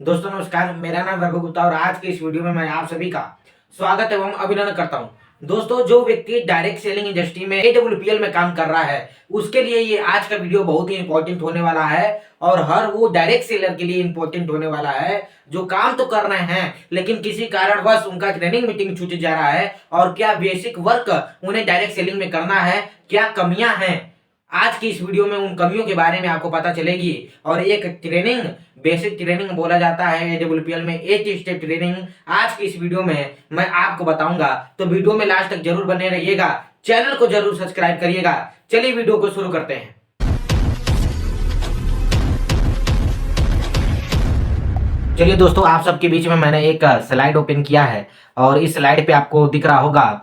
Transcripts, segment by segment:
दोस्तों नमस्कार, मेरा नाम वैभव गुप्ता और आज के इस वीडियो में मैं आप सभी का स्वागत एवं अभिनंदन करता हूं। दोस्तों, जो व्यक्ति डायरेक्ट सेलिंग इंडस्ट्री में AWPL में काम कर रहा है उसके लिए ये आज का वीडियो बहुत ही इंपॉर्टेंट होने वाला है और हर वो डायरेक्ट सेलर के लिए इंपॉर्टेंट होने वाला है जो काम तो कर रहे हैं लेकिन किसी कारणवश उनका ट्रेनिंग मीटिंग छूट जा रहा है और क्या बेसिक वर्क उन्हें डायरेक्ट सेलिंग में करना है, क्या कमियां हैं। आज की इस वीडियो में उन कमियों के बारे में आपको पता चलेगी और एक ट्रेनिंग, बेसिक ट्रेनिंग बोला जाता है AWPL में 8 स्टेप ट्रेनिंग आज की इस वीडियो में मैं आपको बताऊंगा। तो वीडियो में लास्ट तक जरूर बने रहिएगा, चैनल को जरूर सब्सक्राइब करिएगा। चलिए वीडियो को शुरू करते हैं। चलिए दोस्तों, आप सबके बीच में मैंने एक स्लाइड ओपन किया है और इस स्लाइड पे आपको दिख रहा होगा,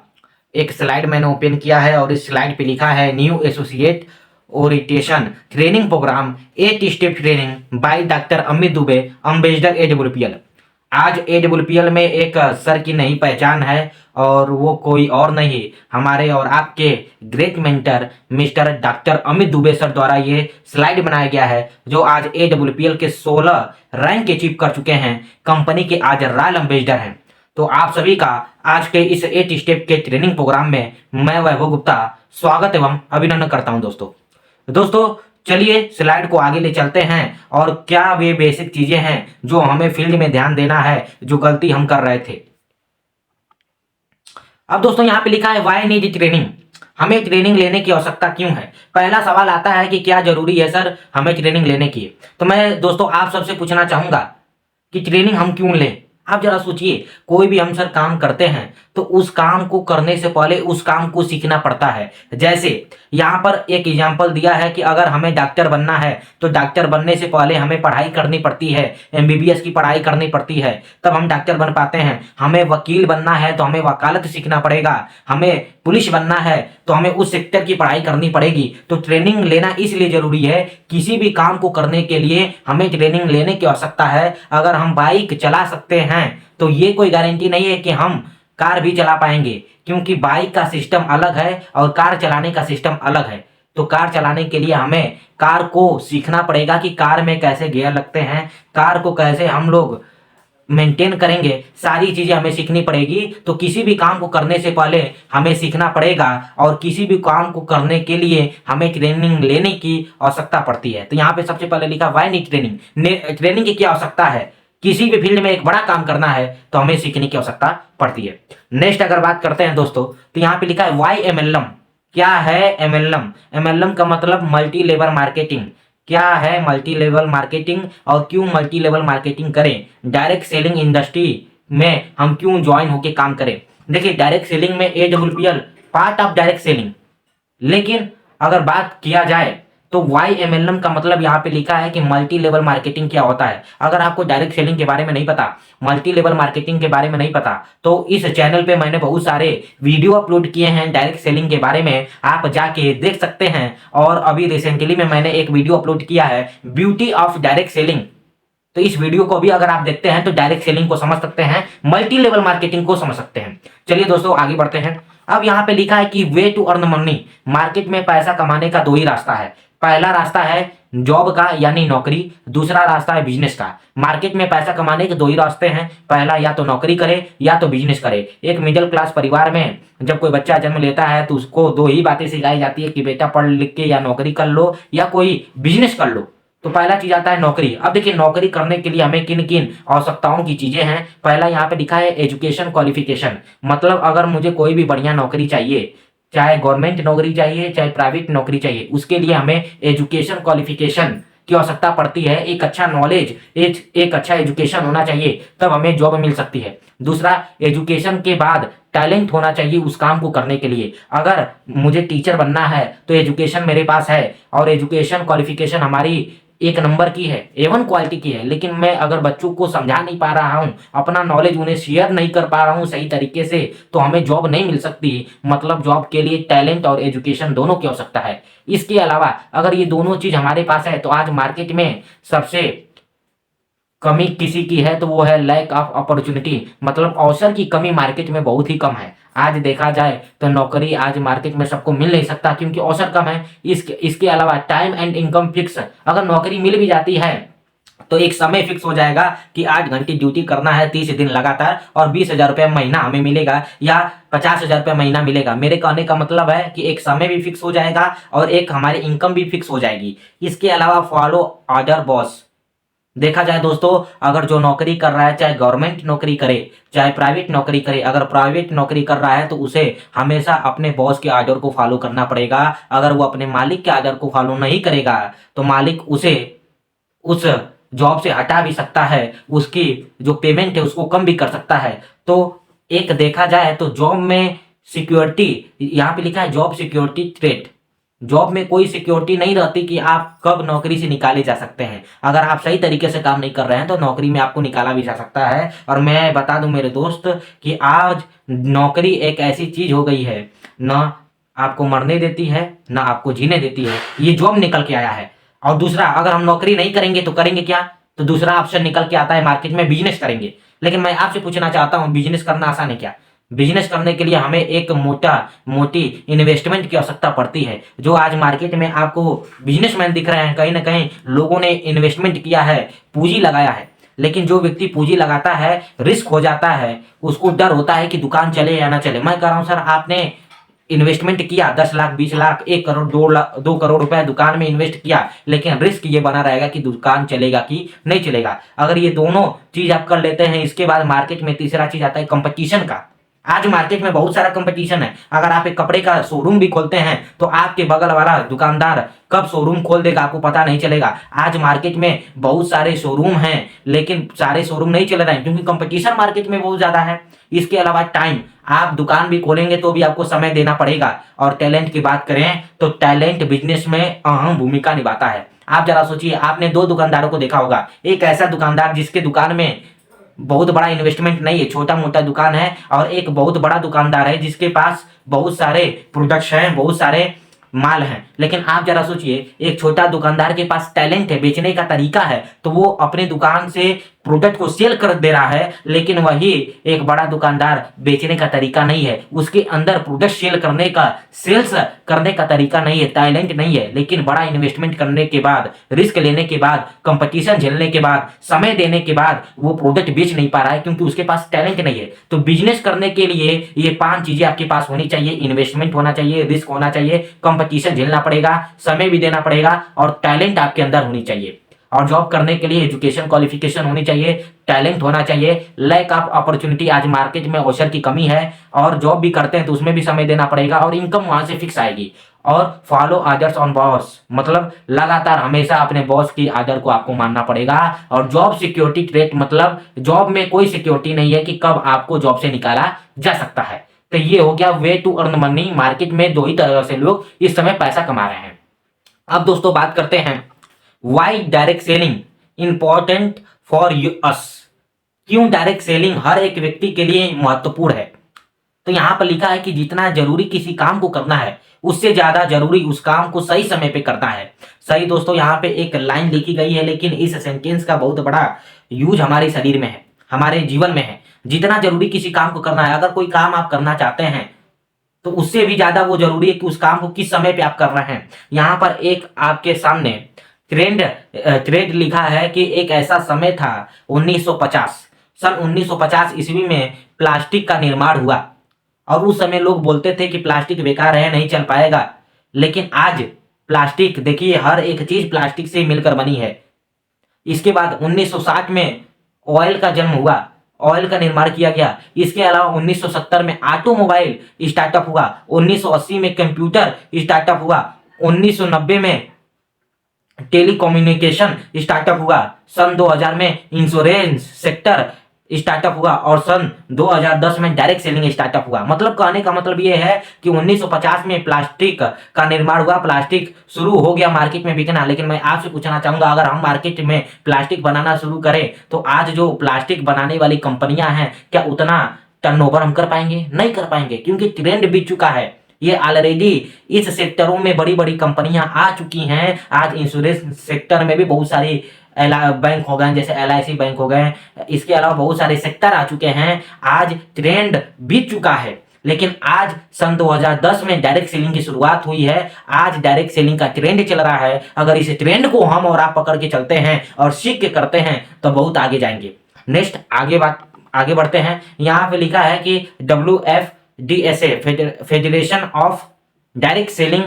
एक स्लाइड मैंने ओपन किया है और इस स्लाइड पे लिखा है new associate orientation training programme 8 step training by doctor Amit Dubey, ambassador AWPL। आज AWPL में एक सर की नई पहचान है और वो कोई और नहीं, हमारे और आपके great mentor mister doctor Amit Dubey sir द्वारा ये स्लाइड बनाया गया है, जो आज AWPL के 16 रैंक अचीव कर चुके हैं, कंपनी के आज रॉयल एम्बेसडर हैं। तो आप सभी का आज के इस 8 स्टेप के ट्रेनिंग प्रोग्राम में मैं वैभव गुप्ता स्वागत एवं अभिनंदन करता हूं। दोस्तों चलिए स्लाइड को आगे ले चलते हैं और क्या वे बेसिक चीजें हैं जो हमें फील्ड में ध्यान देना है, जो गलती हम कर रहे थे। अब दोस्तों यहाँ पे लिखा है व्हाई नीड ट्रेनिंग, हमें ट्रेनिंग लेने की आवश्यकता क्यों है। पहला सवाल आता है कि क्या जरूरी है सर हमें ट्रेनिंग लेने की। तो मैं दोस्तों आप सबसे पूछना चाहूंगा कि ट्रेनिंग हम क्यों लें। आप जरा सोचिए, कोई भी हम सर काम करते हैं तो उस काम को करने से पहले उस काम को सीखना पड़ता है। जैसे यहाँ पर एक एग्जांपल दिया है कि अगर हमें डॉक्टर बनना है तो डॉक्टर बनने से पहले हमें पढ़ाई करनी पड़ती है, MBBS की पढ़ाई करनी पड़ती है, तब हम डॉक्टर बन पाते हैं। हमें वकील बनना है तो हमें वकालत सीखना पड़ेगा, हमें पुलिस बनना है तो हमें उस सेक्टर की पढ़ाई करनी पड़ेगी। तो ट्रेनिंग लेना इसलिए जरूरी है, किसी भी काम को करने के लिए हमें ट्रेनिंग लेने की आवश्यकता है। अगर हम बाइक चला सकते हैं तो ये कोई गारंटी नहीं है कि हम कार भी चला पाएंगे, क्योंकि बाइक का सिस्टम अलग है और कार चलाने का सिस्टम अलग है। तो कार चलाने के लिए हमें कार को सीखना पड़ेगा कि कार में कैसे गियर लगते हैं, कार को कैसे हम लोग मेंटेन करेंगे, सारी चीजें हमें सीखनी पड़ेगी। तो किसी भी काम को करने से पहले हमें सीखना पड़ेगा और किसी भी काम को करने के लिए हमें ट्रेनिंग लेने की आवश्यकता पड़ती है। तो यहाँ पे सबसे पहले लिखा व्हाई नीड ट्रेनिंग, ट्रेनिंग की क्या आवश्यकता है। किसी भी फील्ड में एक बड़ा काम करना है तो हमें सीखने की आवश्यकता पड़ती है। नेक्स्ट अगर बात करते हैं दोस्तों, तो यहाँ पे लिखा है वाई MLM। क्या है MLM का मतलब मल्टी लेवल मार्केटिंग। क्या है मल्टी लेवल मार्केटिंग और क्यों मल्टी लेवल मार्केटिंग करें, डायरेक्ट सेलिंग इंडस्ट्री में हम क्यों ज्वाइन होके काम करें। देखिए, डायरेक्ट सेलिंग में AWPL part of direct selling, लेकिन अगर बात किया जाए तो वाई MLM का मतलब यहाँ पे लिखा है कि मल्टी लेवल मार्केटिंग क्या होता है। अगर आपको डायरेक्ट सेलिंग के बारे में नहीं पता, मल्टी लेवल मार्केटिंग के बारे में नहीं पता, तो इस चैनल पे मैंने बहुत सारे वीडियो अपलोड किए हैं डायरेक्ट सेलिंग के बारे में, आप जाके देख सकते हैं। और अभी रिसेंटली में मैंने एक वीडियो अपलोड किया है ब्यूटी ऑफ डायरेक्ट सेलिंग। तो इस वीडियो को भी अगर आप देखते हैं तो डायरेक्ट सेलिंग को समझ सकते हैं, मल्टी लेवल मार्केटिंग को समझ सकते हैं। चलिए दोस्तों आगे बढ़ते हैं। अब यहाँ पे लिखा है कि way to earn money, market में पैसा कमाने का 2 ही रास्ता है। पहला रास्ता है जॉब का यानी नौकरी, दूसरा रास्ता है बिजनेस का। मार्केट में पैसा कमाने के 2 ही रास्ते हैं, पहला या तो नौकरी करे या तो बिजनेस करे। एक मिडिल क्लास परिवार में जब कोई बच्चा जन्म लेता है तो उसको 2 ही बातें सिखाई जाती है कि बेटा पढ़ लिख के या नौकरी कर लो या कोई बिजनेस कर लो। तो पहला चीज आता है नौकरी। अब देखिए, नौकरी करने के लिए हमें किन किन आवश्यकताओं की चीजें हैं। पहला यहाँ पे लिखा है एजुकेशन क्वालिफिकेशन, मतलब अगर मुझे कोई भी बढ़िया नौकरी चाहिए, चाहे गवर्नमेंट नौकरी चाहिए चाहे प्राइवेट नौकरी चाहिए, उसके लिए हमें एजुकेशन क्वालिफिकेशन की आवश्यकता पड़ती है। एक अच्छा नॉलेज, एक अच्छा एजुकेशन होना चाहिए, तब हमें जॉब मिल सकती है। दूसरा, एजुकेशन के बाद टैलेंट होना चाहिए उस काम को करने के लिए। अगर मुझे टीचर बनना है तो एजुकेशन मेरे पास है और एजुकेशन क्वालिफिकेशन हमारी 1 नंबर की है, A1 क्वालिटी की है, लेकिन मैं अगर बच्चों को समझा नहीं पा रहा हूं, अपना नॉलेज उन्हें शेयर नहीं कर पा रहा हूं सही तरीके से, तो हमें जॉब नहीं मिल सकती। मतलब जॉब के लिए टैलेंट और एजुकेशन दोनों की आवश्यकता है। इसके अलावा अगर ये दोनों चीज हमारे पास है तो आज मार्केट में सबसे कमी किसी की है तो वो है लैक ऑफ अपॉर्चुनिटी, मतलब अवसर की कमी मार्केट में बहुत ही कम है। आज देखा जाए तो नौकरी आज मार्केट में सबको मिल नहीं सकता क्योंकि अवसर कम है। इसके अलावा टाइम एंड इनकम फिक्स, अगर नौकरी मिल भी जाती है तो एक समय फिक्स हो जाएगा कि 8 घंटे ड्यूटी करना है 30 दिन लगातार और 20,000 रुपये महीना हमें मिलेगा या 50,000 रुपये महीना मिलेगा। मेरे कहने का मतलब है कि एक समय भी फिक्स हो जाएगा और एक हमारी इनकम भी फिक्स हो जाएगी। इसके अलावा फॉलो ऑर्डर बॉस। देखा जाए दोस्तों, अगर जो नौकरी कर रहा है, चाहे गवर्नमेंट नौकरी करे चाहे प्राइवेट नौकरी करे, अगर प्राइवेट नौकरी कर रहा है तो उसे हमेशा अपने बॉस के आर्डर को फॉलो करना पड़ेगा। अगर वो अपने मालिक के आर्डर को फॉलो नहीं करेगा तो मालिक उसे उस जॉब से हटा भी सकता है, उसकी जो पेमेंट है उसको कम भी कर सकता है। तो एक देखा जाए तो जॉब में सिक्योरिटी, यहाँ पे लिखा है जॉब सिक्योरिटी थ्रेट। जॉब में कोई सिक्योरिटी नहीं रहती कि आप कब नौकरी से निकाले जा सकते हैं। अगर आप सही तरीके से काम नहीं कर रहे हैं तो नौकरी में आपको निकाला भी जा सकता है। और मैं बता दूं मेरे दोस्त कि आज नौकरी एक ऐसी चीज हो गई है, ना आपको मरने देती है ना आपको जीने देती है, ये जॉब निकल के आया है। और दूसरा, अगर हम नौकरी नहीं करेंगे तो करेंगे क्या? तो दूसरा ऑप्शन निकल के आता है मार्केट में, बिजनेस करेंगे। लेकिन मैं आपसे पूछना चाहता हूं, बिजनेस करना आसान है क्या? बिजनेस करने के लिए हमें एक मोटी इन्वेस्टमेंट की आवश्यकता पड़ती है। जो आज मार्केट में आपको बिजनेसमैन दिख रहे हैं, कहीं ना कहीं लोगों ने इन्वेस्टमेंट किया है, पूंजी लगाया है। लेकिन जो व्यक्ति पूंजी लगाता है, रिस्क हो जाता है, उसको डर होता है कि दुकान चले या ना चले। मैं कह रहा हूं सर, आपने इन्वेस्टमेंट किया 10 लाख 20 लाख 1 करोड़ 2 करोड़ रुपए दुकान में इन्वेस्ट किया, लेकिन रिस्क ये बना रहेगा कि दुकान चलेगा कि नहीं चलेगा। अगर ये दोनों चीज आप कर लेते हैं, इसके बाद मार्केट में तीसरा चीज आता है कंपटीशन का। आज मार्केट में बहुत सारा कंपटीशन है। अगर आप एक कपड़े का शोरूम भी खोलते हैं तो आपके बगल वाला दुकानदार कब शोरूम खोल देगा आपको पता नहीं चलेगा। आज मार्केट में बहुत सारे शोरूम हैं, लेकिन सारे शोरूम नहीं चल रहे हैं क्योंकि कंपटीशन मार्केट में बहुत ज्यादा है। इसके अलावा टाइम, आप दुकान भी खोलेंगे तो भी आपको समय देना पड़ेगा। और टैलेंट की बात करें तो टैलेंट बिजनेस में अहम भूमिका निभाता है। आप जरा सोचिए, आपने 2 दुकानदारों को देखा होगा। एक ऐसा दुकानदार जिसके दुकान में बहुत बड़ा इन्वेस्टमेंट नहीं है, छोटा मोटा दुकान है, और एक बहुत बड़ा दुकानदार है जिसके पास बहुत सारे प्रोडक्ट्स हैं, बहुत सारे माल हैं। लेकिन आप जरा सोचिए, एक छोटा दुकानदार के पास टैलेंट है, बेचने का तरीका है, तो वो अपने दुकान से प्रोडक्ट को सेल कर दे रहा है। लेकिन वही एक बड़ा दुकानदार बेचने का तरीका नहीं है, उसके अंदर प्रोडक्ट सेल करने का, सेल्स करने का तरीका नहीं है, टैलेंट नहीं है। लेकिन बड़ा इन्वेस्टमेंट करने के बाद, रिस्क लेने के बाद, कंपटीशन झेलने के बाद, समय देने के बाद वो प्रोडक्ट बेच नहीं पा रहा है क्योंकि उसके पास टैलेंट नहीं है। तो बिजनेस करने के लिए ये 5 चीजें आपके पास होनी चाहिए। इन्वेस्टमेंट होना चाहिए, रिस्क होना चाहिए, कंपटीशन झेलना पड़ेगा, समय भी देना पड़ेगा और टैलेंट आपके अंदर होनी चाहिए। और जॉब करने के लिए एजुकेशन क्वालिफिकेशन होनी चाहिए, टैलेंट होना चाहिए। लैक ऑफ अपॉर्चुनिटी, आज मार्केट में अवसर की कमी है और जॉब भी करते हैं तो उसमें भी समय देना पड़ेगा और इनकम वहां से फिक्स आएगी। और फॉलो ऑर्डर्स ऑन बॉस, मतलब लगातार हमेशा अपने बॉस की आर्डर को आपको मानना पड़ेगा। और जॉब सिक्योरिटी थ्रेट, मतलब जॉब में कोई सिक्योरिटी नहीं है कि कब आपको जॉब से निकाला जा सकता है। तो ये हो गया way to earn money. Market में 2 ही तरह से लोग इस समय पैसा कमा रहे हैं। अब दोस्तों बात करते हैं why direct selling important for us. क्यों डायरेक्ट सेलिंग हर एक व्यक्ति के लिए महत्वपूर्ण है। तो यहां पर लिखा है कि जितना जरूरी किसी काम को करना है, उससे ज्यादा जरूरी उस काम को सही समय पे करना है। सही दोस्तों, यहाँ पे एक लाइन लिखी गई है, लेकिन इस सेंटेंस का बहुत बड़ा यूज हमारे शरीर में है, हमारे जीवन में है। जितना जरूरी किसी काम को करना है, अगर कोई काम आप करना चाहते हैं तो उससे भी ज्यादा वो जरूरी है कि उस काम को किस समय पे आप कर रहे हैं। यहाँ पर एक आपके सामने ट्रेंड लिखा है कि एक ऐसा समय था 1950, सन 1950 ईस्वी में प्लास्टिक का निर्माण हुआ और उस समय लोग बोलते थे कि प्लास्टिक बेकार है, नहीं चल पाएगा। लेकिन आज प्लास्टिक देखिए, हर एक चीज प्लास्टिक से मिलकर बनी है। इसके बाद 1960 में ऑयल का जन्म हुआ, ऑयल का निर्माण किया गया। इसके अलावा 1970 में ऑटोमोबाइल स्टार्टअप हुआ, 1980 में कंप्यूटर स्टार्टअप हुआ, 1990 में टेलीकम्युनिकेशन स्टार्टअप हुआ, सन 2000 में इंश्योरेंस सेक्टर स्टार्टअप हुआ और सन 2010 में डायरेक्ट सेलिंग स्टार्टअप हुआ। मतलब कहने का मतलब ये है कि 1950 में प्लास्टिक का निर्माण हुआ, प्लास्टिक शुरू हो गया मार्केट में बिकना। लेकिन मैं आपसे पूछना चाहूंगा, अगर हम मार्केट में प्लास्टिक बनाना शुरू करें तो आज जो प्लास्टिक बनाने वाली कंपनियां हैं, क्या उतना टर्नओवर हम कर पाएंगे? नहीं कर पाएंगे, क्योंकि ट्रेंड बीत चुका है। ये ऑलरेडी इस सेक्टरों में बड़ी बड़ी कंपनियां आ चुकी हैं। आज इंश्योरेंस सेक्टर में भी बहुत सारी बैंक हो गए, जैसे LIC बैंक हो गए। इसके अलावा बहुत सारे सेक्टर आ चुके हैं। आज ट्रेंड बीत चुका है। लेकिन आज सन 2010 में डायरेक्ट सेलिंग की शुरुआत हुई है। आज डायरेक्ट सेलिंग का ट्रेंड चल रहा है। अगर इस ट्रेंड को हम और आप पकड़ के चलते हैं और सीख के करते हैं तो बहुत आगे जाएंगे। नेक्स्ट आगे बढ़ते हैं। यहाँ पे लिखा है कि WFDSA federation of direct selling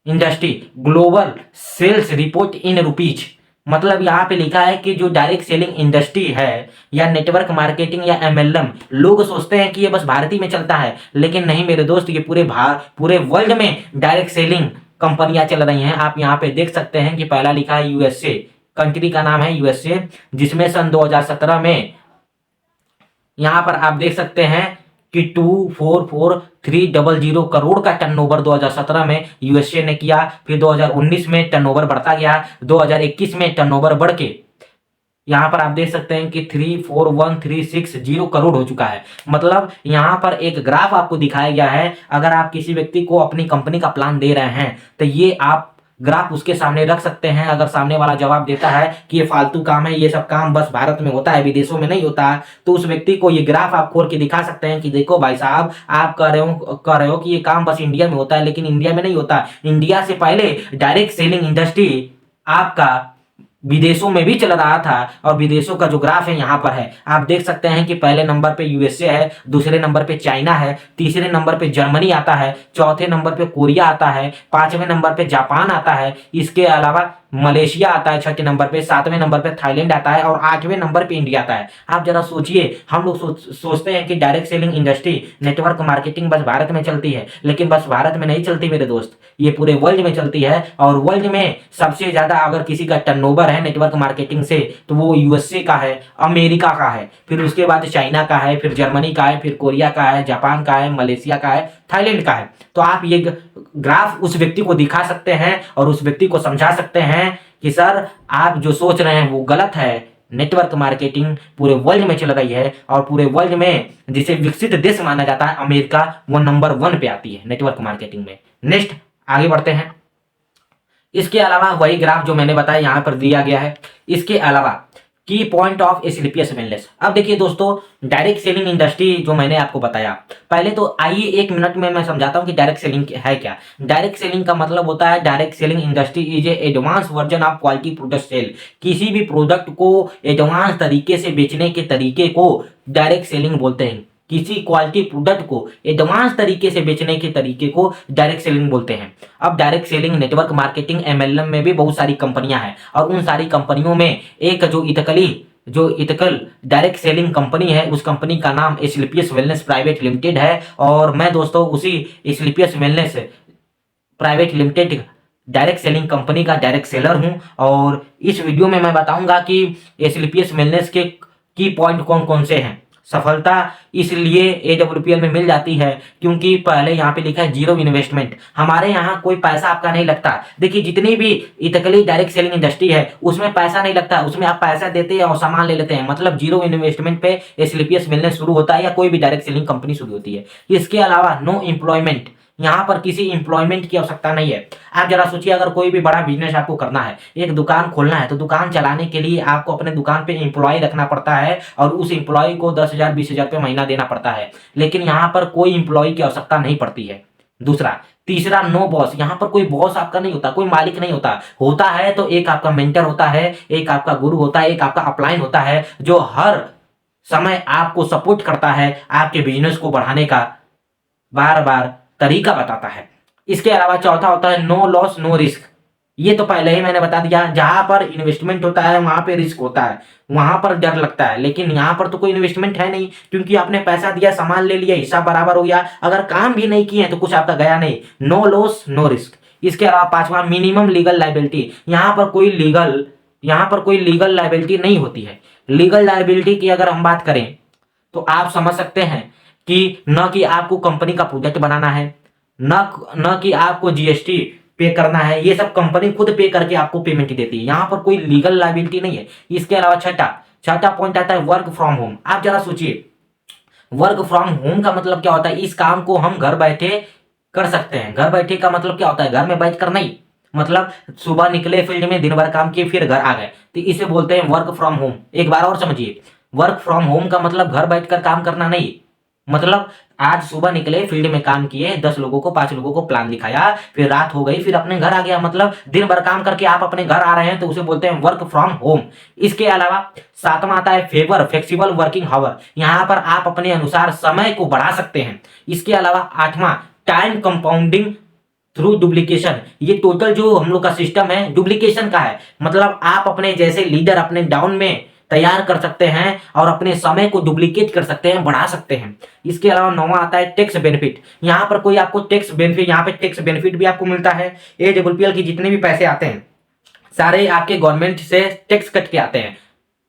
industry global sales report in rupees. मतलब यहाँ पे लिखा है कि जो डायरेक्ट सेलिंग इंडस्ट्री है या नेटवर्क मार्केटिंग या MLM, लोग सोचते हैं कि ये बस भारत ही में चलता है, लेकिन नहीं मेरे दोस्त, ये पूरे वर्ल्ड में डायरेक्ट सेलिंग कंपनियां चल रही हैं। आप यहाँ पे देख सकते हैं कि पहला लिखा है USA, कंट्री का नाम है USA, जिसमें सन 2017 में यहाँ पर आप देख सकते हैं कि 244,300 करोड़ का टर्नओवर 2017 में USA ने किया। फिर 2019 में टर्नओवर बढ़ता गया, 2021 में टर्नओवर बढ़ के यहाँ पर आप देख सकते हैं कि 341,360 करोड़ हो चुका है। मतलब यहाँ पर एक ग्राफ आपको दिखाया गया है। अगर आप किसी व्यक्ति को अपनी कंपनी का प्लान दे रहे हैं तो ये आप ग्राफ उसके सामने रख सकते हैं। अगर सामने वाला जवाब देता है कि ये फालतू काम है, ये सब काम बस भारत में होता है, विदेशों में नहीं होता, तो उस व्यक्ति को ये ग्राफ आप खोल के दिखा सकते हैं कि देखो भाई साहब, आप कह रहे हो कि ये काम बस इंडिया में होता है, लेकिन इंडिया में नहीं होता। इंडिया से पहले डायरेक्ट सेलिंग इंडस्ट्री आपका विदेशों में भी चल रहा था। और विदेशों का जो ग्राफ है यहाँ पर है, आप देख सकते हैं कि पहले नंबर पे USA है, दूसरे नंबर पे चाइना है, तीसरे नंबर पे जर्मनी आता है, चौथे नंबर पे कोरिया आता है, पांचवें नंबर पे जापान आता है, इसके अलावा मलेशिया आता है छठे नंबर पे, सातवें नंबर पे थाईलैंड आता है और आठवें नंबर पे इंडिया आता है। आप जरा सोचिए, हम लोग सोचते हैं कि direct selling industry network marketing बस भारत में चलती है, लेकिन बस भारत में नहीं चलती मेरे दोस्त, ये पूरे वर्ल्ड में चलती है। और वर्ल्ड में सबसे ज्यादा अगर किसी का टर्नओवर है नेटवर्क मार्केटिंग से तो वो USA का है, अमेरिका का है, फिर उसके बाद चाइना का है, फिर जर्मनी का है, फिर कोरिया का है, जापान का है, मलेशिया का है, थाईलैंड का है। तो आप ये ग्राफ उस व्यक्ति को दिखा सकते हैं और उस व्यक्ति को समझा सकते हैं कि सर आप जो सोच रहे हैं वो गलत है। नेटवर्क मार्केटिंग पूरे वर्ल्ड में चल रही है और पूरे वर्ल्ड में जिसे विकसित देश माना जाता है अमेरिका, वो नंबर 1 पे आती है नेटवर्क मार्केटिंग में। नेक्स्ट आगे बढ़ते हैं। इसके अलावा वही ग्राफ जो मैंने बताया यहाँ पर दिया गया है। इसके अलावा की पॉइंट ऑफ स्लीपियस वेलनेस। अब देखिए दोस्तों, डायरेक्ट सेलिंग इंडस्ट्री जो मैंने आपको बताया, पहले तो आइए 1 मिनट में मैं समझाता हूं कि डायरेक्ट सेलिंग है क्या। डायरेक्ट सेलिंग का मतलब होता है direct selling industry is a advance version of quality product sale. किसी भी प्रोडक्ट को एडवांस तरीके से बेचने के तरीके को डायरेक्ट सेलिंग बोलते हैं। किसी क्वालिटी प्रोडक्ट को एडवांस तरीके से बेचने के तरीके को डायरेक्ट सेलिंग बोलते हैं। अब direct selling network marketing MLM में भी बहुत सारी कंपनियां हैं और उन सारी कंपनियों में एक जो इथिकल डायरेक्ट सेलिंग कंपनी है, उस कंपनी का नाम स्लीपियस वेलनेस प्राइवेट लिमिटेड है। और मैं दोस्तों उसी Sleepius Wellness Private Limited direct selling company का डायरेक्ट सेलर हूं। और इस वीडियो में मैं बताऊंगा कि स्लीपियस वेलनेस के की पॉइंट कौन कौन से हैं। सफलता इसलिए AWPL में मिल जाती है क्योंकि पहले यहाँ पे लिखा है 0 इन्वेस्टमेंट। हमारे यहाँ कोई पैसा आपका नहीं लगता। देखिए जितनी भी इथिकली डायरेक्ट सेलिंग इंडस्ट्री है उसमें पैसा नहीं लगता, उसमें आप पैसा देते हैं और सामान ले लेते हैं। मतलब 0 इन्वेस्टमेंट पे स्लीपियस वेलनेस शुरू होता है या कोई भी डायरेक्ट सेलिंग कंपनी शुरू होती है। इसके अलावा नो एम्प्लॉयमेंट, यहाँ पर किसी एम्प्लॉयमेंट की आवश्यकता नहीं है। आप जरा सोचिए, अगर कोई भी बड़ा बिजनेस आपको करना है, एक दुकान खोलना है, तो दुकान चलाने के लिए आपको अपने दुकान पे एम्प्लॉय रखना पड़ता है और उस एम्प्लॉय को 10,000 20,000 रुपये महीना देना पड़ता है। लेकिन यहाँ पर कोई एम्प्लॉय की आवश्यकता नहीं पड़ती है। तीसरा नो बॉस, यहाँ पर कोई बॉस आपका नहीं होता, कोई मालिक नहीं होता। होता है तो एक आपका मेंटर होता है, एक आपका गुरु होता है, एक आपका अपलाइन होता है जो हर समय आपको सपोर्ट करता है, आपके बिजनेस को बढ़ाने का बार बार तरीका बताता है। इसके अलावा चौथा होता है नो लॉस नो रिस्क। ये तो पहले ही मैंने बता दिया, जहां पर इन्वेस्टमेंट होता है वहां पे रिस्क होता है, वहां पर डर लगता है। लेकिन यहाँ पर तो कोई इन्वेस्टमेंट है नहीं क्योंकि आपने पैसा दिया, सामान ले लिया, हिसाब बराबर हो गया। अगर काम भी नहीं किए तो कुछ आपका गया नहीं। No loss no risk. इसके अलावा पांचवा मिनिमम लीगल लायबिलिटी। यहाँ पर कोई लीगल लायबिलिटी नहीं होती है। लीगल लायबिलिटी की अगर हम बात करें तो आप समझ सकते हैं कि न कि आपको कंपनी का प्रोजेक्ट बनाना है, न कि आपको GST पे करना है, ये सब कंपनी खुद पे करके आपको पेमेंट देती है। यहाँ पर कोई लीगल लायबिलिटी नहीं है। इसके अलावा छठा पॉइंट आता है वर्क फ्रॉम होम। आप जरा सोचिए, वर्क फ्रॉम होम का मतलब क्या होता है? इस काम को हम घर बैठे कर सकते हैं। घर बैठे का मतलब क्या होता है? घर में बैठ कर नहीं, मतलब सुबह निकले फील्ड में, दिन भर काम किए, फिर घर आ गए, तो इसे बोलते हैं वर्क फ्रॉम होम। एक बार और समझिए, वर्क फ्रॉम होम का मतलब घर बैठकर काम करना नहीं, मतलब आज सुबह निकले, फील्ड में काम किए, 10 लोगों को, 5 लोगों को प्लान दिखाया, फिर रात हो गई, फिर अपने घर आ गया। मतलब दिन भर काम करके आप अपने घर आ रहे हैं तो उसे बोलते हैं वर्क फ्रॉम होम। इसके अलावा सातवां आता है फेवर, फ्लेक्सिबल वर्किंग हावर। यहाँ पर आप अपने अनुसार समय को बढ़ा सकते हैं। इसके अलावा आठवां टाइम कंपाउंडिंग थ्रू डुप्लीकेशन। ये टोटल जो हम लोग का सिस्टम है डुप्लीकेशन का है। मतलब आप अपने जैसे लीडर अपने डाउन में तैयार कर सकते हैं और अपने समय को डुप्लीकेट कर सकते हैं, बढ़ा सकते हैं। इसके अलावा नौवां आता है टैक्स बेनिफिट। यहाँ पर कोई आपको टैक्स बेनिफिट, यहाँ पे टैक्स बेनिफिट भी आपको मिलता है। AWPL की जितने भी पैसे आते हैं सारे आपके गवर्नमेंट से टैक्स कट के आते हैं,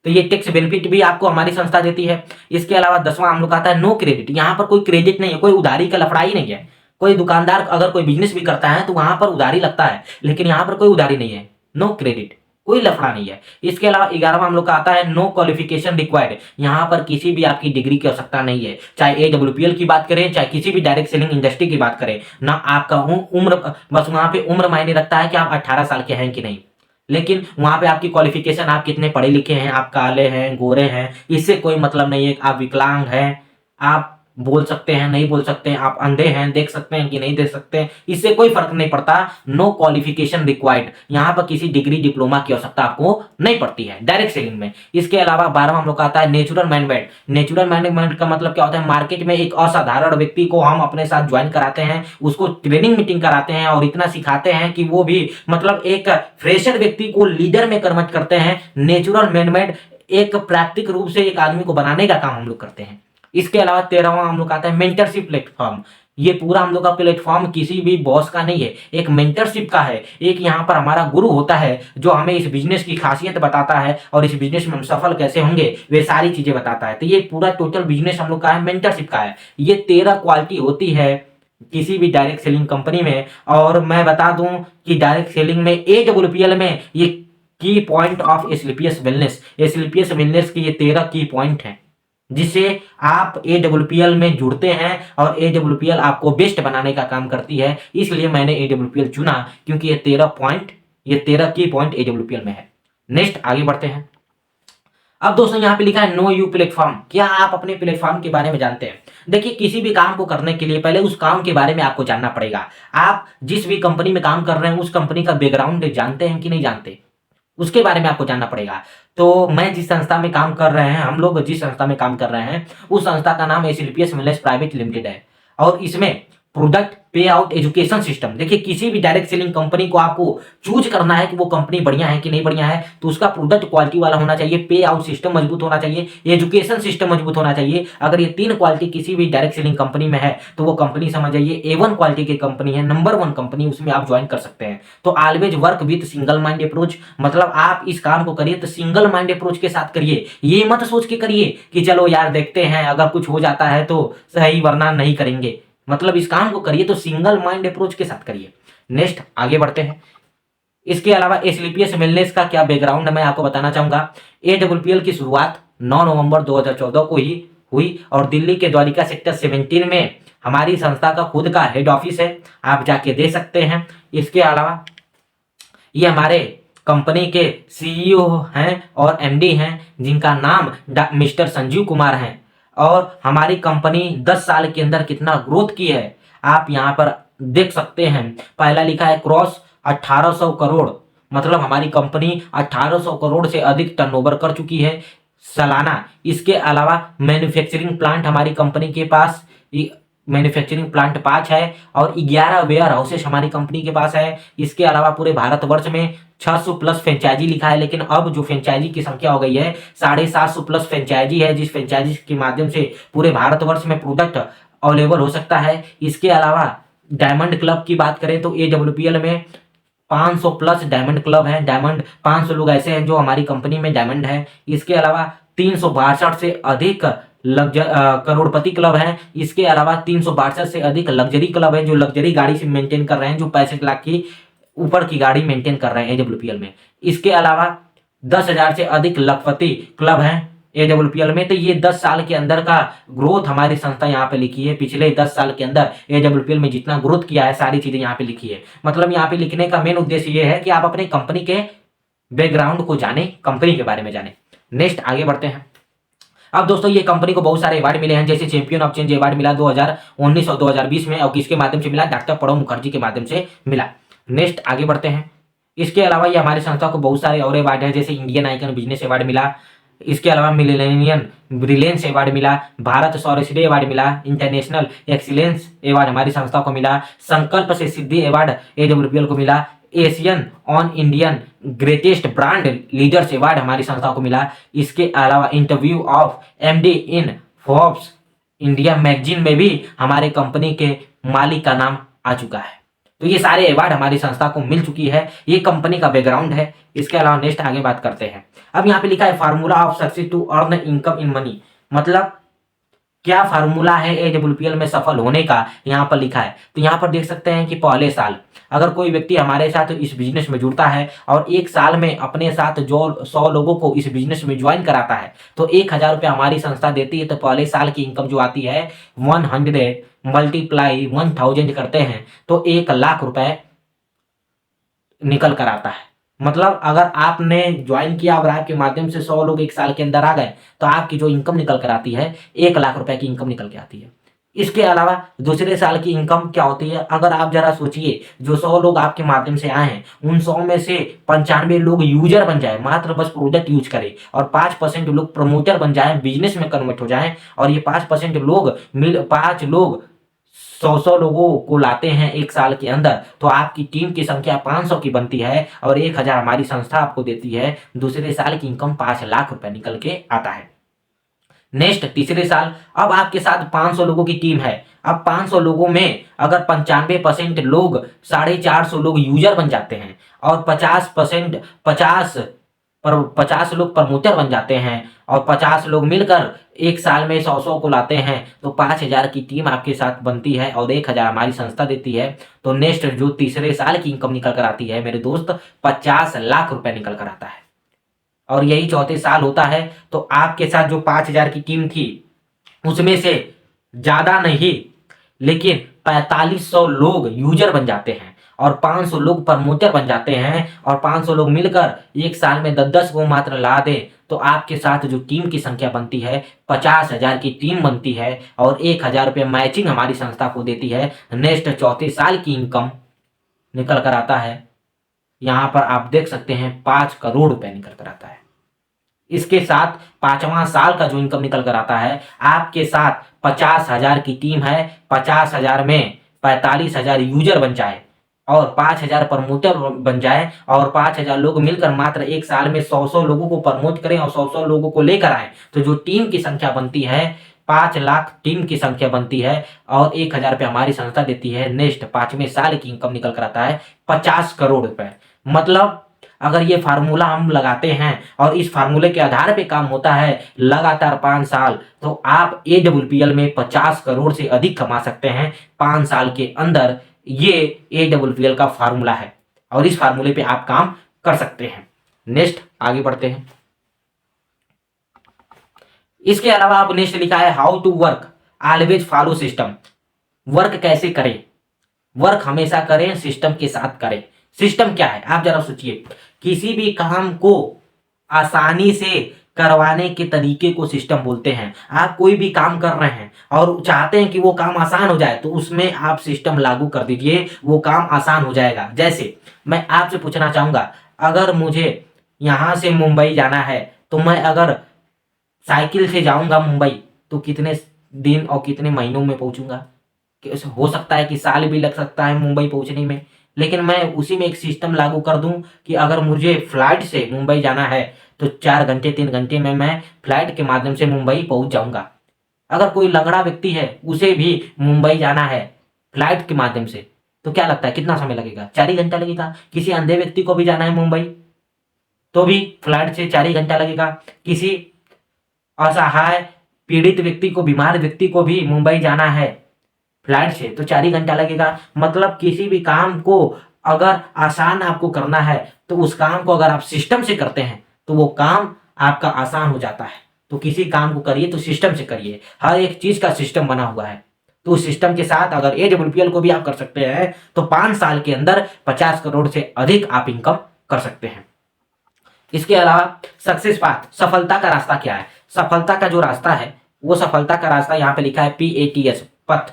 तो ये टैक्स बेनिफिट भी आपको हमारी संस्था देती है। इसके अलावा 10वां हम लोग का आता है नो क्रेडिट। यहाँ पर कोई क्रेडिट नहीं है, कोई उधारी का लफड़ा ही नहीं है। कोई दुकानदार अगर कोई बिजनेस भी करता है तो वहां पर उधारी लगता है, लेकिन यहाँ पर कोई उधारी नहीं है, नो क्रेडिट, कोई लफड़ा नहीं है। इसके अलावा 11वां हम लोग का आता है नो क्वालिफिकेशन रिक्वायर्ड। यहाँ पर किसी भी आपकी डिग्री की आवश्यकता नहीं है, चाहे AWPL की बात करें, चाहे किसी भी डायरेक्ट सेलिंग इंडस्ट्री की बात करें ना। आपका उम्र, बस वहां पे उम्र मायने रखता है कि आप 18 साल के हैं कि नहीं, लेकिन वहां पे आपकी क्वालिफिकेशन, आप कितने पढ़े लिखे हैं, आप काले हैं, गोरे हैं, इससे कोई मतलब नहीं है। आप विकलांग हैं, आप बोल सकते हैं, नहीं बोल सकते हैं, आप अंधे हैं, देख सकते हैं कि नहीं देख सकते हैं, इससे कोई फर्क नहीं पड़ता। No qualification required. यहाँ पर किसी डिग्री डिप्लोमा की आवश्यकता आपको नहीं पड़ती है डायरेक्ट सेलिंग में। इसके अलावा 12वां हम लोग का आता है नेचुरल मैनेजमेंट। नेचुरल मैनेजमेंट का मतलब क्या होता है? मार्केट में एक असाधारण व्यक्ति को हम अपने साथ ज्वाइन कराते हैं, उसको ट्रेनिंग मीटिंग कराते हैं और इतना सिखाते हैं कि वो भी मतलब एक फ्रेशर व्यक्ति को लीडर में कन्वर्ट करते हैं। नेचुरल मैनेजमेंट एक प्राकृतिक रूप से एक आदमी को बनाने का काम हम लोग करते हैं। इसके अलावा 13वां हम लोग आता है मेंटरशिप प्लेटफॉर्म। ये पूरा हम लोग का प्लेटफॉर्म किसी भी बॉस का नहीं है, एक मेंटरशिप का है। एक यहाँ पर हमारा गुरु होता है जो हमें इस बिजनेस की खासियत बताता है और इस बिजनेस में हम सफल कैसे होंगे वे सारी चीजें बताता है। तो ये पूरा टोटल बिजनेस हम लोग का है, मेंटरशिप का है। ये 13 क्वालिटी होती है किसी भी डायरेक्ट सेलिंग कंपनी में। और मैं बता दूं कि डायरेक्ट सेलिंग में AWPL में ये की पॉइंट ऑफ एसलीपीएस वेलनेस, एसलीपीएस वेलनेस के ये 13 की पॉइंट हैं जिससे आप AWPL में जुड़ते हैं और AWPL आपको बेस्ट बनाने का काम करती है। इसलिए मैंने AWPL चुना क्योंकि ये 13 की पॉइंट AWPL में है। नेक्स्ट आगे बढ़ते हैं। अब दोस्तों यहाँ पे लिखा है नो यू प्लेटफॉर्म। क्या आप अपने प्लेटफॉर्म के बारे में जानते हैं? देखिए, किसी भी काम को करने के लिए पहले उस काम के बारे में आपको जानना पड़ेगा। आप जिस भी कंपनी में काम कर रहे हैं उस कंपनी का बैकग्राउंड जानते हैं कि नहीं जानते, उसके बारे में आपको जानना पड़ेगा। तो मैं जिस संस्था में काम कर रहे हैं, हम लोग जिस संस्था में काम कर रहे हैं उस संस्था का नाम एसलीपीएस वेलनेस प्राइवेट लिमिटेड है और इसमें प्रोडक्ट पे आउट एजुकेशन सिस्टम। देखिए, किसी भी डायरेक्ट सेलिंग कंपनी को आपको चूज करना है कि वो कंपनी बढ़िया है कि नहीं बढ़िया है, तो उसका प्रोडक्ट क्वालिटी वाला होना चाहिए, पे आउट सिस्टम मजबूत होना चाहिए, एजुकेशन सिस्टम मजबूत होना चाहिए। अगर ये 3 क्वालिटी किसी भी डायरेक्ट सेलिंग कंपनी में है तो वो कंपनी समझ जाइए A1 क्वालिटी की कंपनी है, नंबर 1 कंपनी, उसमें आप ज्वाइन कर सकते हैं। तो always work with single mind approach. मतलब आप इस काम को करिए तो सिंगल माइंड अप्रोच के साथ करिए। ये मत सोच के करिए कि चलो यार देखते हैं अगर कुछ हो जाता है तो सही वरना नहीं करेंगे। मतलब इस काम को करिए तो सिंगल माइंड अप्रोच के साथ करिए। नेक्स्ट आगे बढ़ते हैं। इसके अलावा एसलीपीएस वेलनेस का क्या बैकग्राउंड है मैं आपको बताना चाहूंगा। AWPL की शुरुआत 9 नवंबर 2014 को ही हुई और दिल्ली के द्वारिका सेक्टर 17 में हमारी संस्था का खुद का हेड ऑफिस है, आप जाके दे सकते हैं। इसके अलावा ये हमारे कंपनी के CEO हैं और MD हैं जिनका नाम मिस्टर संजीव कुमार हैं। और हमारी कंपनी 10 साल के अंदर कितना ग्रोथ की है आप यहाँ पर देख सकते हैं। पहला लिखा है क्रॉस 1800 करोड़। मतलब हमारी कंपनी 1800 करोड़ से अधिक टर्नओवर कर चुकी है सालाना। इसके अलावा मैन्युफैक्चरिंग प्लांट हमारी कंपनी के पास मैन्युफैक्चरिंग प्लांट 5 है और 11 वेयर हाउसेस हमारी कंपनी के पास है। इसके अलावा पूरे भारतवर्ष में 600 प्लस फ्रेंचाइजी लिखा है, लेकिन अब जो फ्रेंचाइजी की संख्या हो गई है 750 प्लस फ्रेंचाइजी है, जिस फ्रेंचाइजी के माध्यम से पूरे भारतवर्ष में प्रोडक्ट अवेलेबल हो सकता है। इसके अलावा डायमंड क्लब की बात करें तो AWPL में 500 प्लस डायमंड क्लब है। डायमंड 500 लोग ऐसे हैं जो हमारी कंपनी में डायमंड है। इसके अलावा 362 से अधिक करोड़पति क्लब हैं। इसके अलावा 362 से अधिक लग्जरी क्लब है जो लग्जरी गाड़ी से मेंटेन कर रहे हैं, जो 65 लाख की ऊपर की गाड़ी मेंटेन कर रहे हैं AWPL में। इसके अलावा 10,000 से अधिक लखपति क्लब हैं AWPL में। तो ये 10 साल के अंदर का ग्रोथ हमारी संस्था यहाँ पे लिखी है। पिछले 10 साल के अंदर AWPL में जितना ग्रोथ किया है सारी चीजें यहाँ पे लिखी है। मतलब यहाँ पे लिखने का मेन उद्देश्य ये है कि आप अपने कंपनी के बैकग्राउंड को जाने, कंपनी के बारे में जाने। नेक्स्ट आगे बढ़ते हैं। अब दोस्तों ये कंपनी को बहुत सारे अवार्ड मिले हैं, जैसे चैंपियन ऑफ चेंज अवार्ड मिला 2019 और 2020 में, और किसके माध्यम से मिला, डॉक्टर प्रणब मुखर्जी के माध्यम से मिला। नेक्स्ट आगे बढ़ते हैं। इसके अलावा ये हमारी संस्था को बहुत सारे और अवार्ड है, जैसे इंडियन आइकन बिजनेस अवार्ड मिला, इसके अलावा मिलेनियम ब्रिलियंस अवार्ड मिला, भारत सौरश्री अवार्ड मिला, इंटरनेशनल एक्सीलेंस अवार्ड हमारी संस्था को मिला, संकल्प से सिद्धि अवार्ड AWPL को मिला, Asian on Indian greatest brand leaders award हमारी संस्था को मिला। इसके अलावा interview of MD in Forbes India magazine में भी हमारे कंपनी के मालिक का नाम आ चुका है। तो ये सारे अवार्ड हमारी संस्था को मिल चुकी है, ये कंपनी का बैकग्राउंड है। इसके अलावा नेक्स्ट आगे बात करते हैं। अब यहाँ पे लिखा है formula of success to earn income in money, मतलब क्या फार्मूला है AWPL में सफल होने का, यहाँ पर लिखा है। तो यहाँ पर देख सकते हैं कि पहले साल अगर कोई व्यक्ति हमारे साथ इस बिजनेस में जुड़ता है और एक साल में अपने साथ जो 100 लोगों को इस बिजनेस में ज्वाइन कराता है तो 1000 रुपये हमारी संस्था देती है। तो पहले साल की इनकम जो आती है 100 मल्टीप्लाई 1000 करते हैं तो 1,00,000 रुपए निकल कर आता है। मतलब अगर आपने ज्वाइन किया और आपके माध्यम से 100 लोग एक साल के अंदर आ गए तो आपकी जो इनकम निकल कर आती है 1,00,000 रुपए की इनकम निकल के आती है। इसके अलावा दूसरे साल की इनकम क्या होती है, अगर आप जरा सोचिए, जो 100 लोग आपके माध्यम से आए हैं उन 100 में से 95 लोग यूजर बन जाए, मात्र बस प्रोडक्ट यूज करें, और 5% लोग प्रमोटर बन जाए, बिजनेस में कन्वर्ट हो जाए, और ये 5% लोग 5 लोग 100 लोगों को लाते हैं एक साल के अंदर, तो आपकी टीम की संख्या 500 की बनती है और 1000 हमारी संस्था आपको देती है। दूसरे साल की इनकम 5,00,000 रुपए निकल के आता है। नेक्स्ट तीसरे साल, अब आपके साथ 500 लोगों की टीम है। अब 500 लोगों में अगर 95% लोग 450 लोग यूजर बन जाते हैं और 50 लोग प्रमोटर बन जाते हैं और 50 लोग मिलकर एक साल में 100 को लाते हैं तो 5,000 की टीम आपके साथ बनती है और 1,000 हमारी संस्था देती है। तो नेक्स्ट जो तीसरे साल की इनकम निकल कर आती है मेरे दोस्त 50,00,000 रुपए निकल कर आता है। और यही चौथे साल होता है तो आपके साथ जो 5,000 की टीम थी उसमें से ज्यादा नहीं लेकिन 4500 लोग यूजर बन जाते हैं और 500 लोग प्रमोटर बन जाते हैं और 500 लोग मिलकर एक साल में 10-10 को मात्र ला दे तो आपके साथ जो टीम की संख्या बनती है 50,000 की टीम बनती है और 1,000 रुपये मैचिंग हमारी संस्था को देती है। नेक्स्ट चौथे साल की इनकम निकल कर आता है, यहाँ पर आप देख सकते हैं 5 करोड़ रुपए निकल कर आता है। इसके साथ 5वां साल का जो इनकम निकल कर आता है, आपके साथ 50,000 की टीम है, 50,000 में 45,000 यूजर बन जाए और 5,000 प्रमोटर बन जाए और 5,000 लोग मिलकर मात्र एक साल में 100 लोगों को प्रमोट करें और 100 लोगों को लेकर आए तो जो टीम की संख्या बनती है 5,00,000 टीम की संख्या बनती है और 1,000 रुपये हमारी संस्था देती है। नेक्स्ट 5वें साल की इनकम निकल कर आता है 50 करोड़ रुपए। मतलब अगर ये फार्मूला हम लगाते हैं और इस फार्मूले के आधार पे काम होता है लगातार 5 साल तो आप AWPL में 50 करोड़ से अधिक कमा सकते हैं 5 साल के अंदर। ये AWPL का फार्मूला है और इस फार्मूले पे आप काम कर सकते हैं। नेक्स्ट आगे बढ़ते हैं। इसके अलावा आप नेक्स्ट लिखा है how to work always follow system. Work कैसे करें, वर्क हमेशा करें सिस्टम के साथ करें। सिस्टम क्या है आप जरा सोचिए, किसी भी काम को आसानी से करवाने के तरीके को सिस्टम बोलते हैं। आप कोई भी काम कर रहे हैं और चाहते हैं कि वो काम आसान हो जाए तो उसमें आप सिस्टम लागू कर दीजिए, वो काम आसान हो जाएगा। जैसे मैं आपसे पूछना चाहूंगा, अगर मुझे यहां से मुंबई जाना है तो मैं अगर साइकिल से जाऊंगा मुंबई तो कितने दिन और कितने महीनों में पहुंचूंगा, हो सकता है कि साल भी लग सकता है मुंबई पहुंचने में। लेकिन मैं उसी में एक सिस्टम लागू कर दूं कि अगर मुझे फ्लाइट से मुंबई जाना है तो 4 घंटे 3 घंटे में मैं फ्लाइट के माध्यम से मुंबई पहुंच जाऊंगा। अगर कोई लंगड़ा व्यक्ति है उसे भी मुंबई जाना है फ्लाइट के माध्यम से तो क्या लगता है कितना समय लगेगा, 4 ही घंटा लगेगा। किसी अंधे व्यक्ति को भी जाना है मुंबई तो भी फ्लाइट से 4 ही घंटा लगेगा। किसी असहाय पीड़ित व्यक्ति को, बीमार व्यक्ति को भी मुंबई जाना है फ्लाइट से तो 4 ही घंटा लगेगा। मतलब किसी भी काम को अगर आसान आपको करना है तो उस काम को अगर आप सिस्टम से करते हैं तो वो काम आपका आसान हो जाता है। तो किसी काम को करिए तो सिस्टम से करिए, हर एक चीज का सिस्टम बना हुआ है। तो उस सिस्टम के साथ अगर AWPL को भी आप कर सकते हैं तो 5 साल के अंदर 50 करोड़ से अधिक आप इनकम कर सकते हैं। इसके अलावा सक्सेस पाथ, सफलता का रास्ता क्या है। सफलता का जो रास्ता है, वो सफलता का रास्ता यहाँ पे लिखा है PATS, पथ।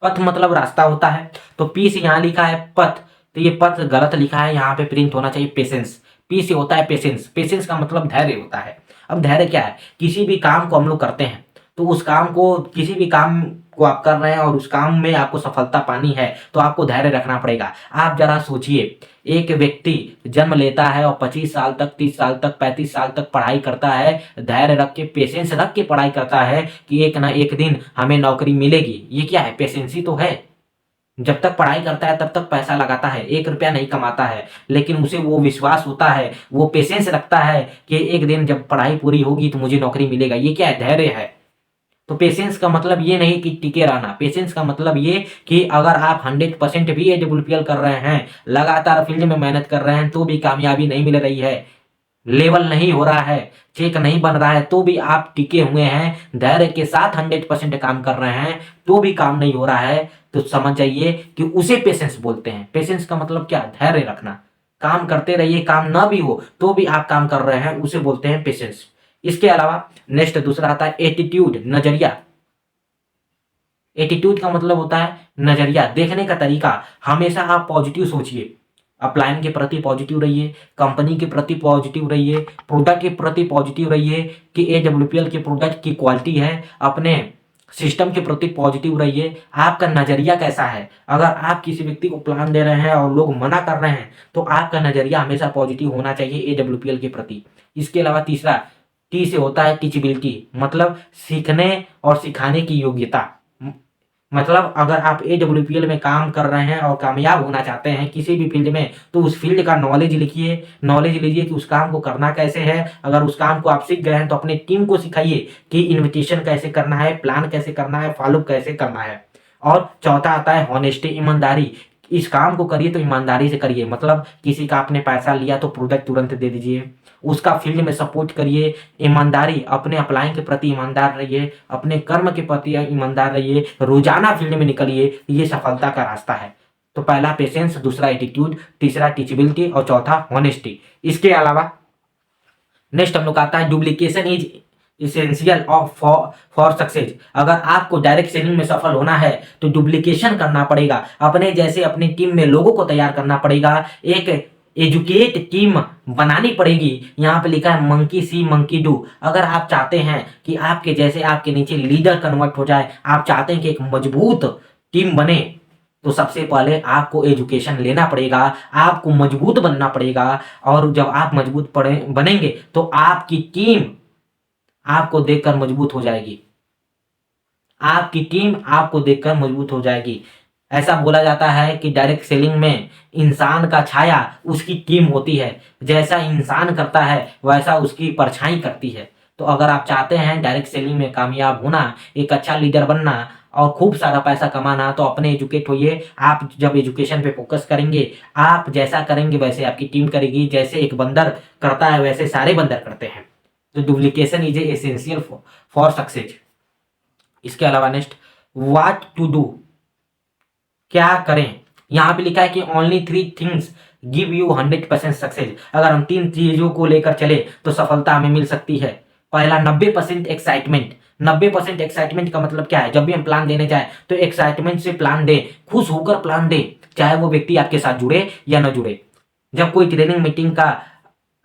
पथ मतलब रास्ता होता है, तो पी से यहाँ लिखा है पथ, तो ये पथ गलत लिखा है, यहाँ पे प्रिंट होना चाहिए पेशेंस। पी से होता है पेशेंस, पेशेंस का मतलब धैर्य होता है। अब धैर्य क्या है, किसी भी काम को हम लोग करते हैं, तो उस काम को, किसी भी काम को आप कर रहे हैं और उस काम में आपको सफलता पानी है, तो आपको धैर्य रखना पड़ेगा। आप जरा सोचिए, एक व्यक्ति जन्म लेता है और 25 साल तक, 30 साल तक, 35 साल तक पढ़ाई करता है, धैर्य रख के, पेशेंस रख के पढ़ाई करता है कि एक ना एक दिन हमें नौकरी मिलेगी। ये क्या है, पेशेंस ही तो है। जब तक पढ़ाई करता है तब तक पैसा लगाता है, 1 रुपया नहीं कमाता है, लेकिन उसे वो विश्वास होता है, वो पेशेंस रखता है कि एक दिन जब पढ़ाई पूरी होगी तो मुझे नौकरी मिलेगा। ये क्या है, धैर्य है। तो पेशेंस का मतलब ये नहीं कि टिके रहना, पेशेंस का मतलब ये कि अगर आप 100% भी AWPL कर रहे हैं, लगातार फील्ड में मेहनत कर रहे हैं, तो भी कामयाबी नहीं मिल रही है, लेवल नहीं हो रहा है, चेक नहीं बन रहा है, तो भी आप टिके हुए हैं, धैर्य के साथ 100% काम कर रहे हैं, तो भी काम नहीं हो रहा है, तो समझ जाइए कि उसे पेशेंस बोलते हैं। पेशेंस का मतलब क्या, धैर्य रखना। काम करते रहिए, काम ना भी हो तो भी आप काम कर रहे हैं, उसे बोलते हैं पेशेंस। इसके अलावा नेक्स्ट दूसरा आता है एटीट्यूड, नजरिया। एटीट्यूड का मतलब होता है नजरिया, देखने का तरीका। हमेशा आप पॉजिटिव सोचिए, अपलाइन के प्रति पॉजिटिव रहिए, कंपनी के प्रति पॉजिटिव रहिए, प्रोडक्ट के प्रति पॉजिटिव रहिए कि AWPL के प्रोडक्ट की क्वालिटी है, अपने सिस्टम के प्रति पॉजिटिव रहिए। आपका नजरिया कैसा है, अगर आप किसी व्यक्ति को प्लान दे रहे हैं और लोग मना कर रहे हैं, तो आपका नजरिया हमेशा पॉजिटिव होना चाहिए AWPL के प्रति। इसके अलावा तीसरा टी से होता है टीचेबिलिटी, मतलब सीखने और सिखाने की योग्यता। मतलब अगर आप AWPL में काम कर रहे हैं और कामयाब होना चाहते हैं किसी भी फील्ड में, तो उस फील्ड का नॉलेज लिखिए, नॉलेज लीजिए कि उस काम को करना कैसे है। अगर उस काम को आप सीख गए हैं तो अपने टीम को सिखाइए कि इन्विटेशन कैसे करना है, प्लान कैसे करना है, फॉलो कैसे करना है। और चौथा आता है हॉनेस्टी, ईमानदारी। इस काम को करिए तो ईमानदारी से करिए, मतलब किसी का आपने पैसा लिया तो प्रोडक्ट तुरंत दे दीजिए, उसका फील्ड में सपोर्ट करिए। ईमानदारी, अपने अप्लाई के प्रति ईमानदार रहिए, अपने कर्म के प्रति ईमानदार रहिए, रोजाना फील्ड में निकलिए, ये सफलता का रास्ता है। तो पहला पेशेंस, दूसरा एटीट्यूड, तीसरा टीचेबिलिटी और चौथा हॉनेस्टी। इसके अलावा नेक्स्ट हम लोग आता है duplication is essential of for success. अगर आपको डायरेक्ट सेलिंग में सफल होना है तो डुप्लीकेशन करना पड़ेगा, अपने जैसे अपनी टीम में लोगों को तैयार करना पड़ेगा, एक एजुकेट टीम बनानी पड़ेगी। यहाँ पे लिखा है मंकी सी मंकी डू। अगर आप चाहते हैं कि आपके जैसे आपके नीचे लीडर कन्वर्ट हो जाए, आप चाहते हैं कि एक मजबूत टीम बने, तो सबसे पहले आपको एजुकेशन लेना पड़ेगा, आपको मजबूत बनना पड़ेगा। और जब आप मजबूत बनेंगे तो आपकी टीम आपको देखकर मजबूत हो जाएगी, आपकी टीम आपको देखकर मजबूत हो जाएगी। ऐसा बोला जाता है कि डायरेक्ट सेलिंग में इंसान का छाया उसकी टीम होती है, जैसा इंसान करता है वैसा उसकी परछाई करती है। तो अगर आप चाहते हैं डायरेक्ट सेलिंग में कामयाब होना, एक अच्छा लीडर बनना और खूब सारा पैसा कमाना, तो अपने एजुकेट होइए। आप जब एजुकेशन पे फोकस करेंगे, आप जैसा करेंगे वैसे आपकी टीम करेगी, जैसे एक बंदर करता है वैसे सारे बंदर करते हैं। तो duplication is essential for success. इसके अलावा नेक्स्ट व्हाट टू डू, क्या करें। यहाँ पे लिखा है कि only 3 things give you 100% success. अगर हम 3 चीजों को लेकर चले तो सफलता हमें मिल सकती है। पहला 90% एक्साइटमेंट। 90% एक्साइटमेंट का मतलब क्या है, जब भी हम प्लान देने जाए तो एक्साइटमेंट से प्लान दें, खुश होकर प्लान दें, चाहे वो व्यक्ति आपके साथ जुड़े या न जुड़े। जब कोई ट्रेनिंग मीटिंग का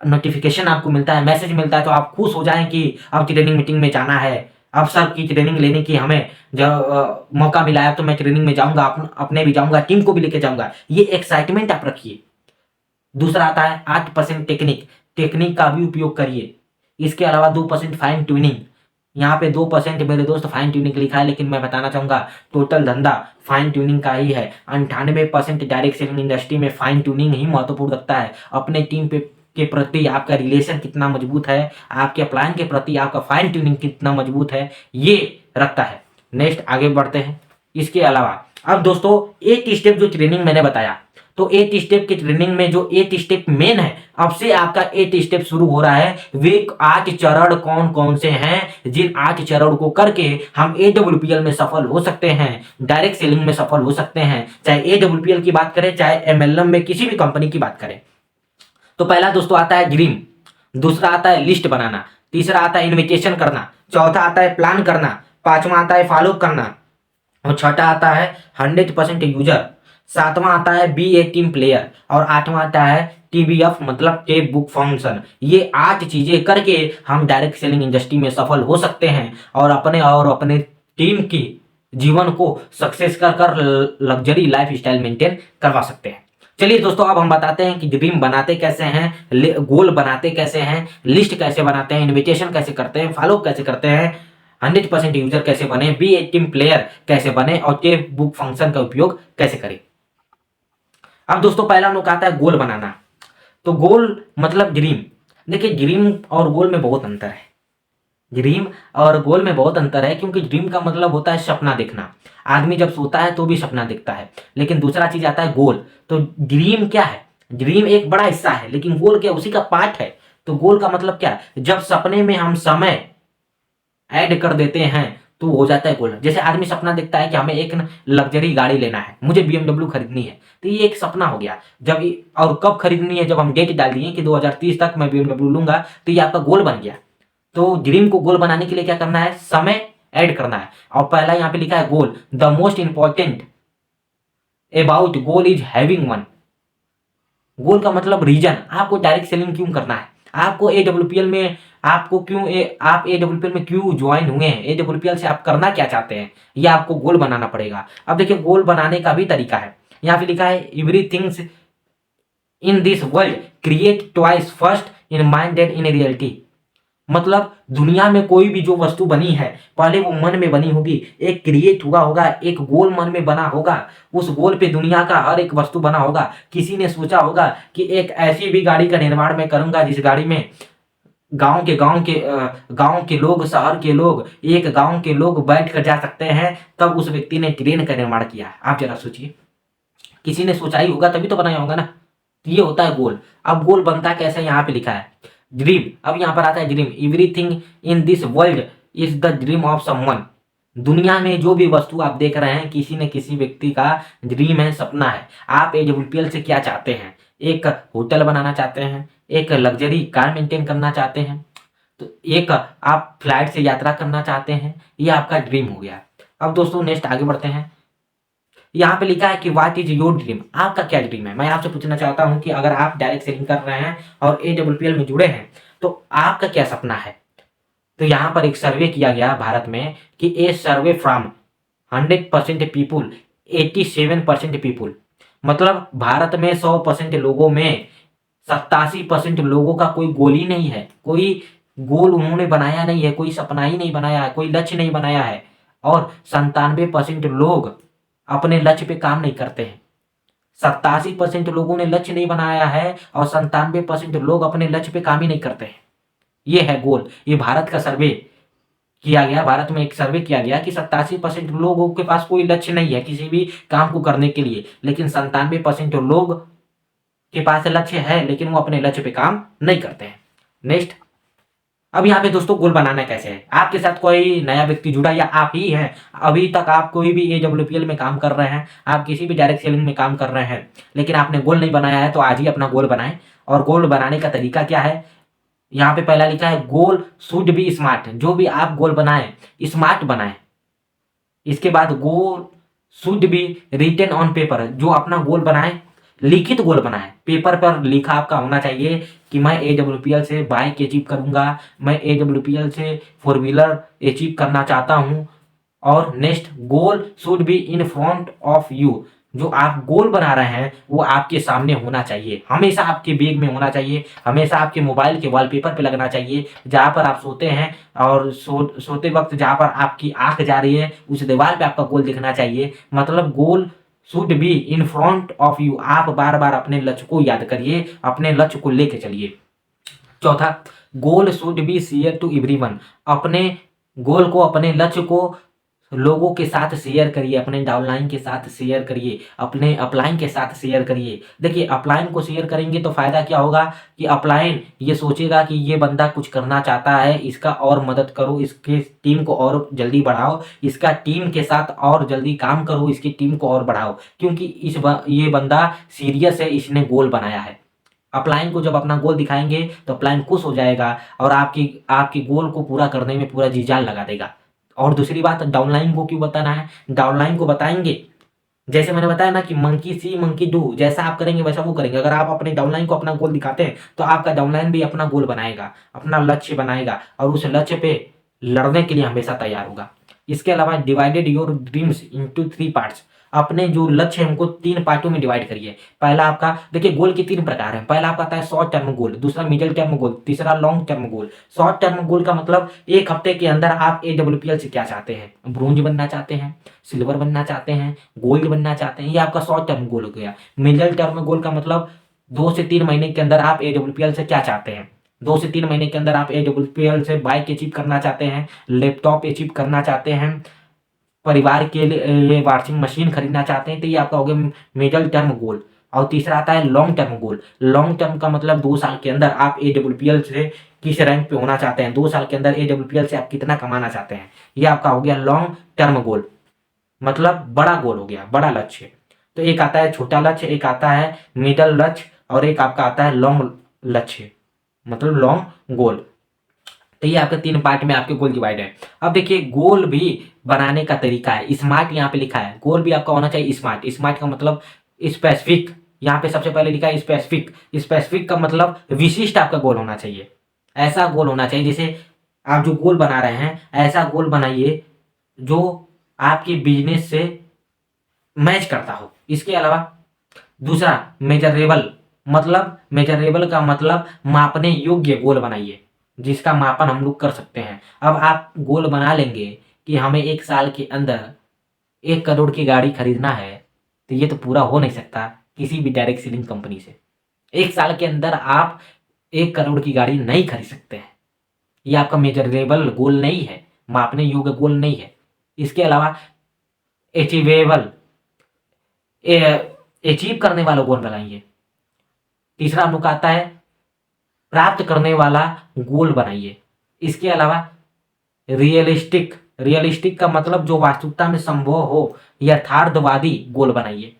नोटिफिकेशन आपको मिलता है, मैसेज मिलता है, तो आप खुश हो जाएं कि अब ट्रेनिंग मीटिंग में जाना है, अब सर की ट्रेनिंग लेने की हमें जब मौका मिला है तो मैं ट्रेनिंग में जाऊंगा, अपने भी जाऊंगा, टीम को भी लेके जाऊंगा। ये एक्साइटमेंट आप रखिए। दूसरा आता है 8% टेक्निक, टेक्निक का भी उपयोग करिए। इसके अलावा 2% फाइन ट्यूनिंग। यहाँ पे 2% मेरे दोस्त फाइन ट्यूनिंग लिखा है, लेकिन मैं बताना चाहूंगा टोटल धंधा फाइन ट्यूनिंग का ही है। 98% डायरेक्ट सेलिंग इंडस्ट्री में फाइन ट्यूनिंग ही महत्वपूर्ण रखता है। अपने टीम पे के प्रति आपका रिलेशन कितना मजबूत है, आपके प्लान के प्रति आपका फाइन ट्यूनिंग कितना मजबूत है, ये रखता है। नेक्स्ट आगे बढ़ते हैं। इसके अलावा अब दोस्तों 8 स्टेप जो ट्रेनिंग मैंने बताया, तो 8 स्टेप की ट्रेनिंग में जो 8 स्टेप मेन है, अब से आपका 8 स्टेप शुरू हो रहा है। वे 8 चरण कौन कौन से हैं, जिन 8 चरण को करके हम AWPL में सफल हो सकते हैं, डायरेक्ट सेलिंग में सफल हो सकते हैं, चाहे AWPL की बात करें चाहे MLM में किसी भी कंपनी की बात करें। तो पहला दोस्तों आता है ड्रीम, दूसरा आता है लिस्ट बनाना, तीसरा आता है इन्विटेशन करना, चौथा आता है प्लान करना, पांचवा आता है फॉलो करना, और छठा आता है 100% यूजर, सातवां आता है बी ए टीम प्लेयर, और आठवां आता है TBF मतलब टेप बुक फंक्शन। ये 8 चीजें करके हम डायरेक्ट सेलिंग इंडस्ट्री में सफल हो सकते हैं और अपने टीम की जीवन को सक्सेस कर कर लग्जरी लाइफ स्टाइल मेंटेन करवा सकते हैं। चलिए दोस्तों, अब हम बताते हैं कि ड्रीम बनाते कैसे हैं, गोल बनाते कैसे हैं, लिस्ट कैसे बनाते हैं, इन्विटेशन कैसे करते हैं, फॉलो कैसे करते हैं, 100% यूजर कैसे बने, बी ए टीम प्लेयर कैसे बने, और टेप बुक फंक्शन का उपयोग कैसे करें। अब दोस्तों पहला हम लोग आता है गोल बनाना। तो गोल मतलब ड्रीम। देखिए, ड्रीम और गोल में बहुत अंतर है। ड्रीम और गोल में बहुत अंतर है, क्योंकि ड्रीम का मतलब होता है सपना देखना। आदमी जब सोता है तो भी सपना देखता है, लेकिन दूसरा चीज आता है गोल। तो ड्रीम क्या है? ड्रीम एक बड़ा हिस्सा है, लेकिन गोल क्या, उसी का पार्ट है। तो गोल का मतलब क्या है? जब सपने में हम समय ऐड कर देते हैं तो हो जाता है गोल। जैसे आदमी सपना देखता है कि हमें एक लग्जरी गाड़ी लेना है, मुझे BMW खरीदनी है, तो ये एक सपना हो गया। और कब खरीदनी है? जब हम डेट डाल दिए कि 2030 तक मैं BMW लूंगा, तो ये आपका गोल बन गया। तो ड्रीम को गोल बनाने के लिए क्या करना है? समय ऐड करना है। और पहला यहां पे लिखा है goal, the most important about goal is having one. Goal का मतलब रीजन, आपको डायरेक्ट सेलिंग क्यों करना है, आपको AWPL में आपको क्यों आप AWPL में क्यों ज्वाइन हुए हैं, AWPL से आप करना क्या चाहते हैं, ये आपको गोल बनाना पड़ेगा। अब देखिए, गोल बनाने का भी तरीका है। यहाँ पे लिखा है everything's in this world create twice first in mind and in reality. मतलब दुनिया में कोई भी जो वस्तु बनी है, पहले वो मन में बनी होगी, एक क्रिएट हुआ होगा, एक गोल मन में बना होगा, उस गोल पे दुनिया का हर एक वस्तु बना होगा। किसी ने सोचा होगा कि एक ऐसी भी गाड़ी का निर्माण मैं करूंगा जिस गाड़ी में गांव के लोग, शहर के लोग, एक गांव के लोग बैठ कर जा सकते हैं। तब उस व्यक्ति ने ट्रेन का निर्माण किया। आप जरा सोचिए, किसी ने सोचा ही होगा तभी तो बनाया होगा ना। तो ये होता है गोल। अब गोल बनता कैसे, यहाँ पे लिखा है ड्रीम। अब यहाँ पर आता है dream, everything in this world is the dream of someone. दुनिया में जो भी वस्तु आप देख रहे हैं, किसी न किसी व्यक्ति का ड्रीम है, सपना है। आप AWPL से क्या चाहते हैं? एक होटल बनाना चाहते हैं, एक लग्जरी कार मेंटेन करना चाहते हैं, तो एक आप फ्लाइट से यात्रा करना चाहते हैं, ये आपका ड्रीम हो गया। अब दोस्तों नेक्स्ट आगे बढ़ते हैं। यहाँ पे लिखा है कि व्हाट इज योर ड्रीम, आपका क्या ड्रीम है। मैं आपसे पूछना चाहता हूँ कि अगर आप डायरेक्ट सेलिंग कर रहे हैं और AWPL में जुड़े हैं, तो आपका क्या सपना है। तो यहाँ पर एक सर्वे किया गया भारत में कि ए सर्वे फ्रॉम 100% पीपुल 87% पीपुल, मतलब भारत में 100% लोगों में 87% लोगों का कोई गोल ही नहीं है, कोई गोल उन्होंने बनाया नहीं है, कोई सपना ही नहीं बनाया है, कोई लक्ष्य नहीं बनाया है। और 97% लोग अपने लक्ष्य पे काम नहीं करते हैं। 87% लोगों ने लक्ष्य नहीं बनाया है और 97% लोग अपने लक्ष्य पे काम ही नहीं करते हैं। ये है गोल। ये भारत का सर्वे किया गया, भारत में एक सर्वे किया गया कि 87% लोगों के पास कोई लक्ष्य नहीं है किसी भी काम को करने के लिए, लेकिन 97% लोग के पास लक्ष्य है, लेकिन वो अपने लक्ष्य पे काम नहीं करते हैं। नेक्स्ट, अब यहाँ पे दोस्तों गोल बनाना कैसे है। आपके साथ कोई नया व्यक्ति जुड़ा या आप ही हैं, अभी तक आप कोई भी AWPL में काम कर रहे हैं, आप किसी भी डायरेक्ट सेलिंग में काम कर रहे हैं, लेकिन आपने गोल नहीं बनाया है, तो आज ही अपना गोल बनाएं। और गोल बनाने का तरीका क्या है, यहाँ पे पहला लिखा है गोल शुड बी स्मार्ट। जो भी आप गोल बनाएं, स्मार्ट बनाएं। इसके बाद goal should be written on paper. जो अपना गोल बनाएं, लिखित गोल बनाएं, पेपर पर लिखा आपका होना चाहिए कि मैं AWPL से बाइक अचीव करूंगा, मैं AWPL से 4 व्हीलर अचीव करना चाहता हूं। और next, goal should be in front of you. जो आप गोल बना रहे हैं वो आपके सामने होना चाहिए, हमेशा आपके बैग में होना चाहिए, हमेशा आपके मोबाइल के वॉलपेपर पे लगना चाहिए। जहां पर आप सोते हैं और सोते वक्त जहां पर आपकी आंख जा रही है, उस दीवार पे आपका गोल दिखना चाहिए। मतलब गोल should be in front of you. आप बार बार अपने लक्ष्य को याद करिए, अपने लक्ष्य को लेके चलिए। चौथा, goal should be share to everyone. अपने गोल को, अपने लक्ष्य को लोगों के साथ शेयर करिए, अपने डाउनलाइन के साथ शेयर करिए, अपने अपलाइन के साथ शेयर करिए। देखिए, अपलाइन को शेयर करेंगे तो फायदा क्या होगा कि अपलाइन ये सोचेगा कि ये बंदा कुछ करना चाहता है, इसका और मदद करो, इसके टीम को और जल्दी बढ़ाओ, इसका टीम के साथ और जल्दी काम करो, इसकी टीम को और बढ़ाओ, क्योंकि ये बंदा सीरियस है, इसने गोल बनाया है। अपलाइन को जब अपना गोल दिखाएंगे तो अपलाइन खुश हो जाएगा और आपकी आपकी गोल को पूरा करने में पूरा जी जान लगा देगा। और दूसरी बात, डाउनलाइन को क्यों बताना है, डाउनलाइन को बताएंगे जैसे मैंने बताया ना कि मंकी सी मंकी डू, जैसा आप करेंगे वैसा वो करेंगे। अगर आप अपने डाउनलाइन को अपना गोल दिखाते हैं तो आपका डाउनलाइन भी अपना गोल बनाएगा, अपना लक्ष्य बनाएगा और उस लक्ष्य पे लड़ने के लिए हमेशा तैयार होगा। इसके अलावा divided your dreams into 3 parts, अपने जो लक्ष्य है उनको 3 पार्टों में डिवाइड करिए। पहला आपका, देखिए गोल के 3 प्रकार हैं। पहला आपका आता है शॉर्ट टर्म गोल, दूसरा मिडिल टर्म गोल, तीसरा long term goal. Short term goal का मतलब 1 हफ्ते के अंदर आप AWPL से क्या चाहते हैं, ब्रोंज बनना चाहते हैं, सिल्वर बनना चाहते हैं, गोल्ड बनना चाहते हैं, ये आपका शॉर्ट टर्म गोल हो गया। मिडिल टर्म गोल का मतलब 2 से 3 महीने के अंदर आप AWPL से क्या चाहते हैं, 2 से 3 महीने के अंदर आप AWPL से बाइक अचीव करना चाहते हैं, लैपटॉप अचीव करना चाहते हैं, परिवार के लिए वॉशिंग मशीन खरीदना चाहते हैं, तो ये आपका हो गया मिडिल टर्म गोल। और तीसरा आता है long term goal. Long term का मतलब 2 साल के अंदर आप AWPL से किस रैंक पे होना चाहते हैं, 2 साल के अंदर AWPL से आप कितना कमाना चाहते हैं, ये आपका हो गया लॉन्ग टर्म गोल, मतलब बड़ा गोल हो गया, बड़ा लक्ष्य। तो एक आता है छोटा लक्ष्य, एक आता है मिडल लक्ष्य और एक आपका आता है लॉन्ग लक्ष्य, मतलब लॉन्ग गोल। तो ये आपके 3 पार्ट में आपके गोल डिवाइड है। अब देखिए गोल भी बनाने का तरीका है, स्मार्ट यहाँ पे लिखा है, गोल भी आपका होना चाहिए स्मार्ट। स्मार्ट का मतलब स्पेसिफिक, यहाँ पे सबसे पहले लिखा है स्पेसिफिक। स्पेसिफिक का मतलब विशिष्ट आपका गोल होना चाहिए, ऐसा गोल होना चाहिए जैसे आप जो गोल बना रहे हैं ऐसा गोल बनाइए जो आपके बिजनेस से मैच करता हो। इसके अलावा दूसरा मेजरेबल, मतलब मेजरेबल का मतलब मापने योग्य गोल बनाइए जिसका मापन हम लोग कर सकते हैं। अब आप गोल बना लेंगे कि हमें 1 साल के अंदर 1 करोड़ की गाड़ी खरीदना है, तो ये तो पूरा हो नहीं सकता किसी भी डायरेक्ट सेलिंग कंपनी से। 1 साल के अंदर आप 1 करोड़ की गाड़ी नहीं खरीद सकते हैं, ये आपका मेजरेबल गोल नहीं है, मापने योग्य गोल नहीं है। इसके अलावा अचीवेबल, अचीव करने वाला गोल बनाइए। तीसरा हम लोग का आता है प्राप्त करने वाला गोल बनाइए। इसके अलावा रियलिस्टिक, रियलिस्टिक का मतलब जो वास्तविकता में संभव हो, यथार्थवादी गोल बनाइए।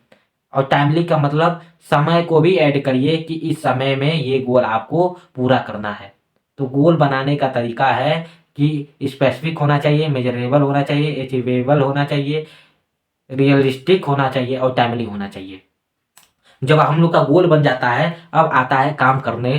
और टाइमली का मतलब समय को भी ऐड करिए कि इस समय में ये गोल आपको पूरा करना है। तो गोल बनाने का तरीका है कि स्पेसिफिक होना चाहिए, मेजरेबल होना चाहिए, अचीवेबल होना चाहिए, रियलिस्टिक होना चाहिए और टाइमली होना चाहिए। जब हम लोग का गोल बन जाता है अब आता है काम करने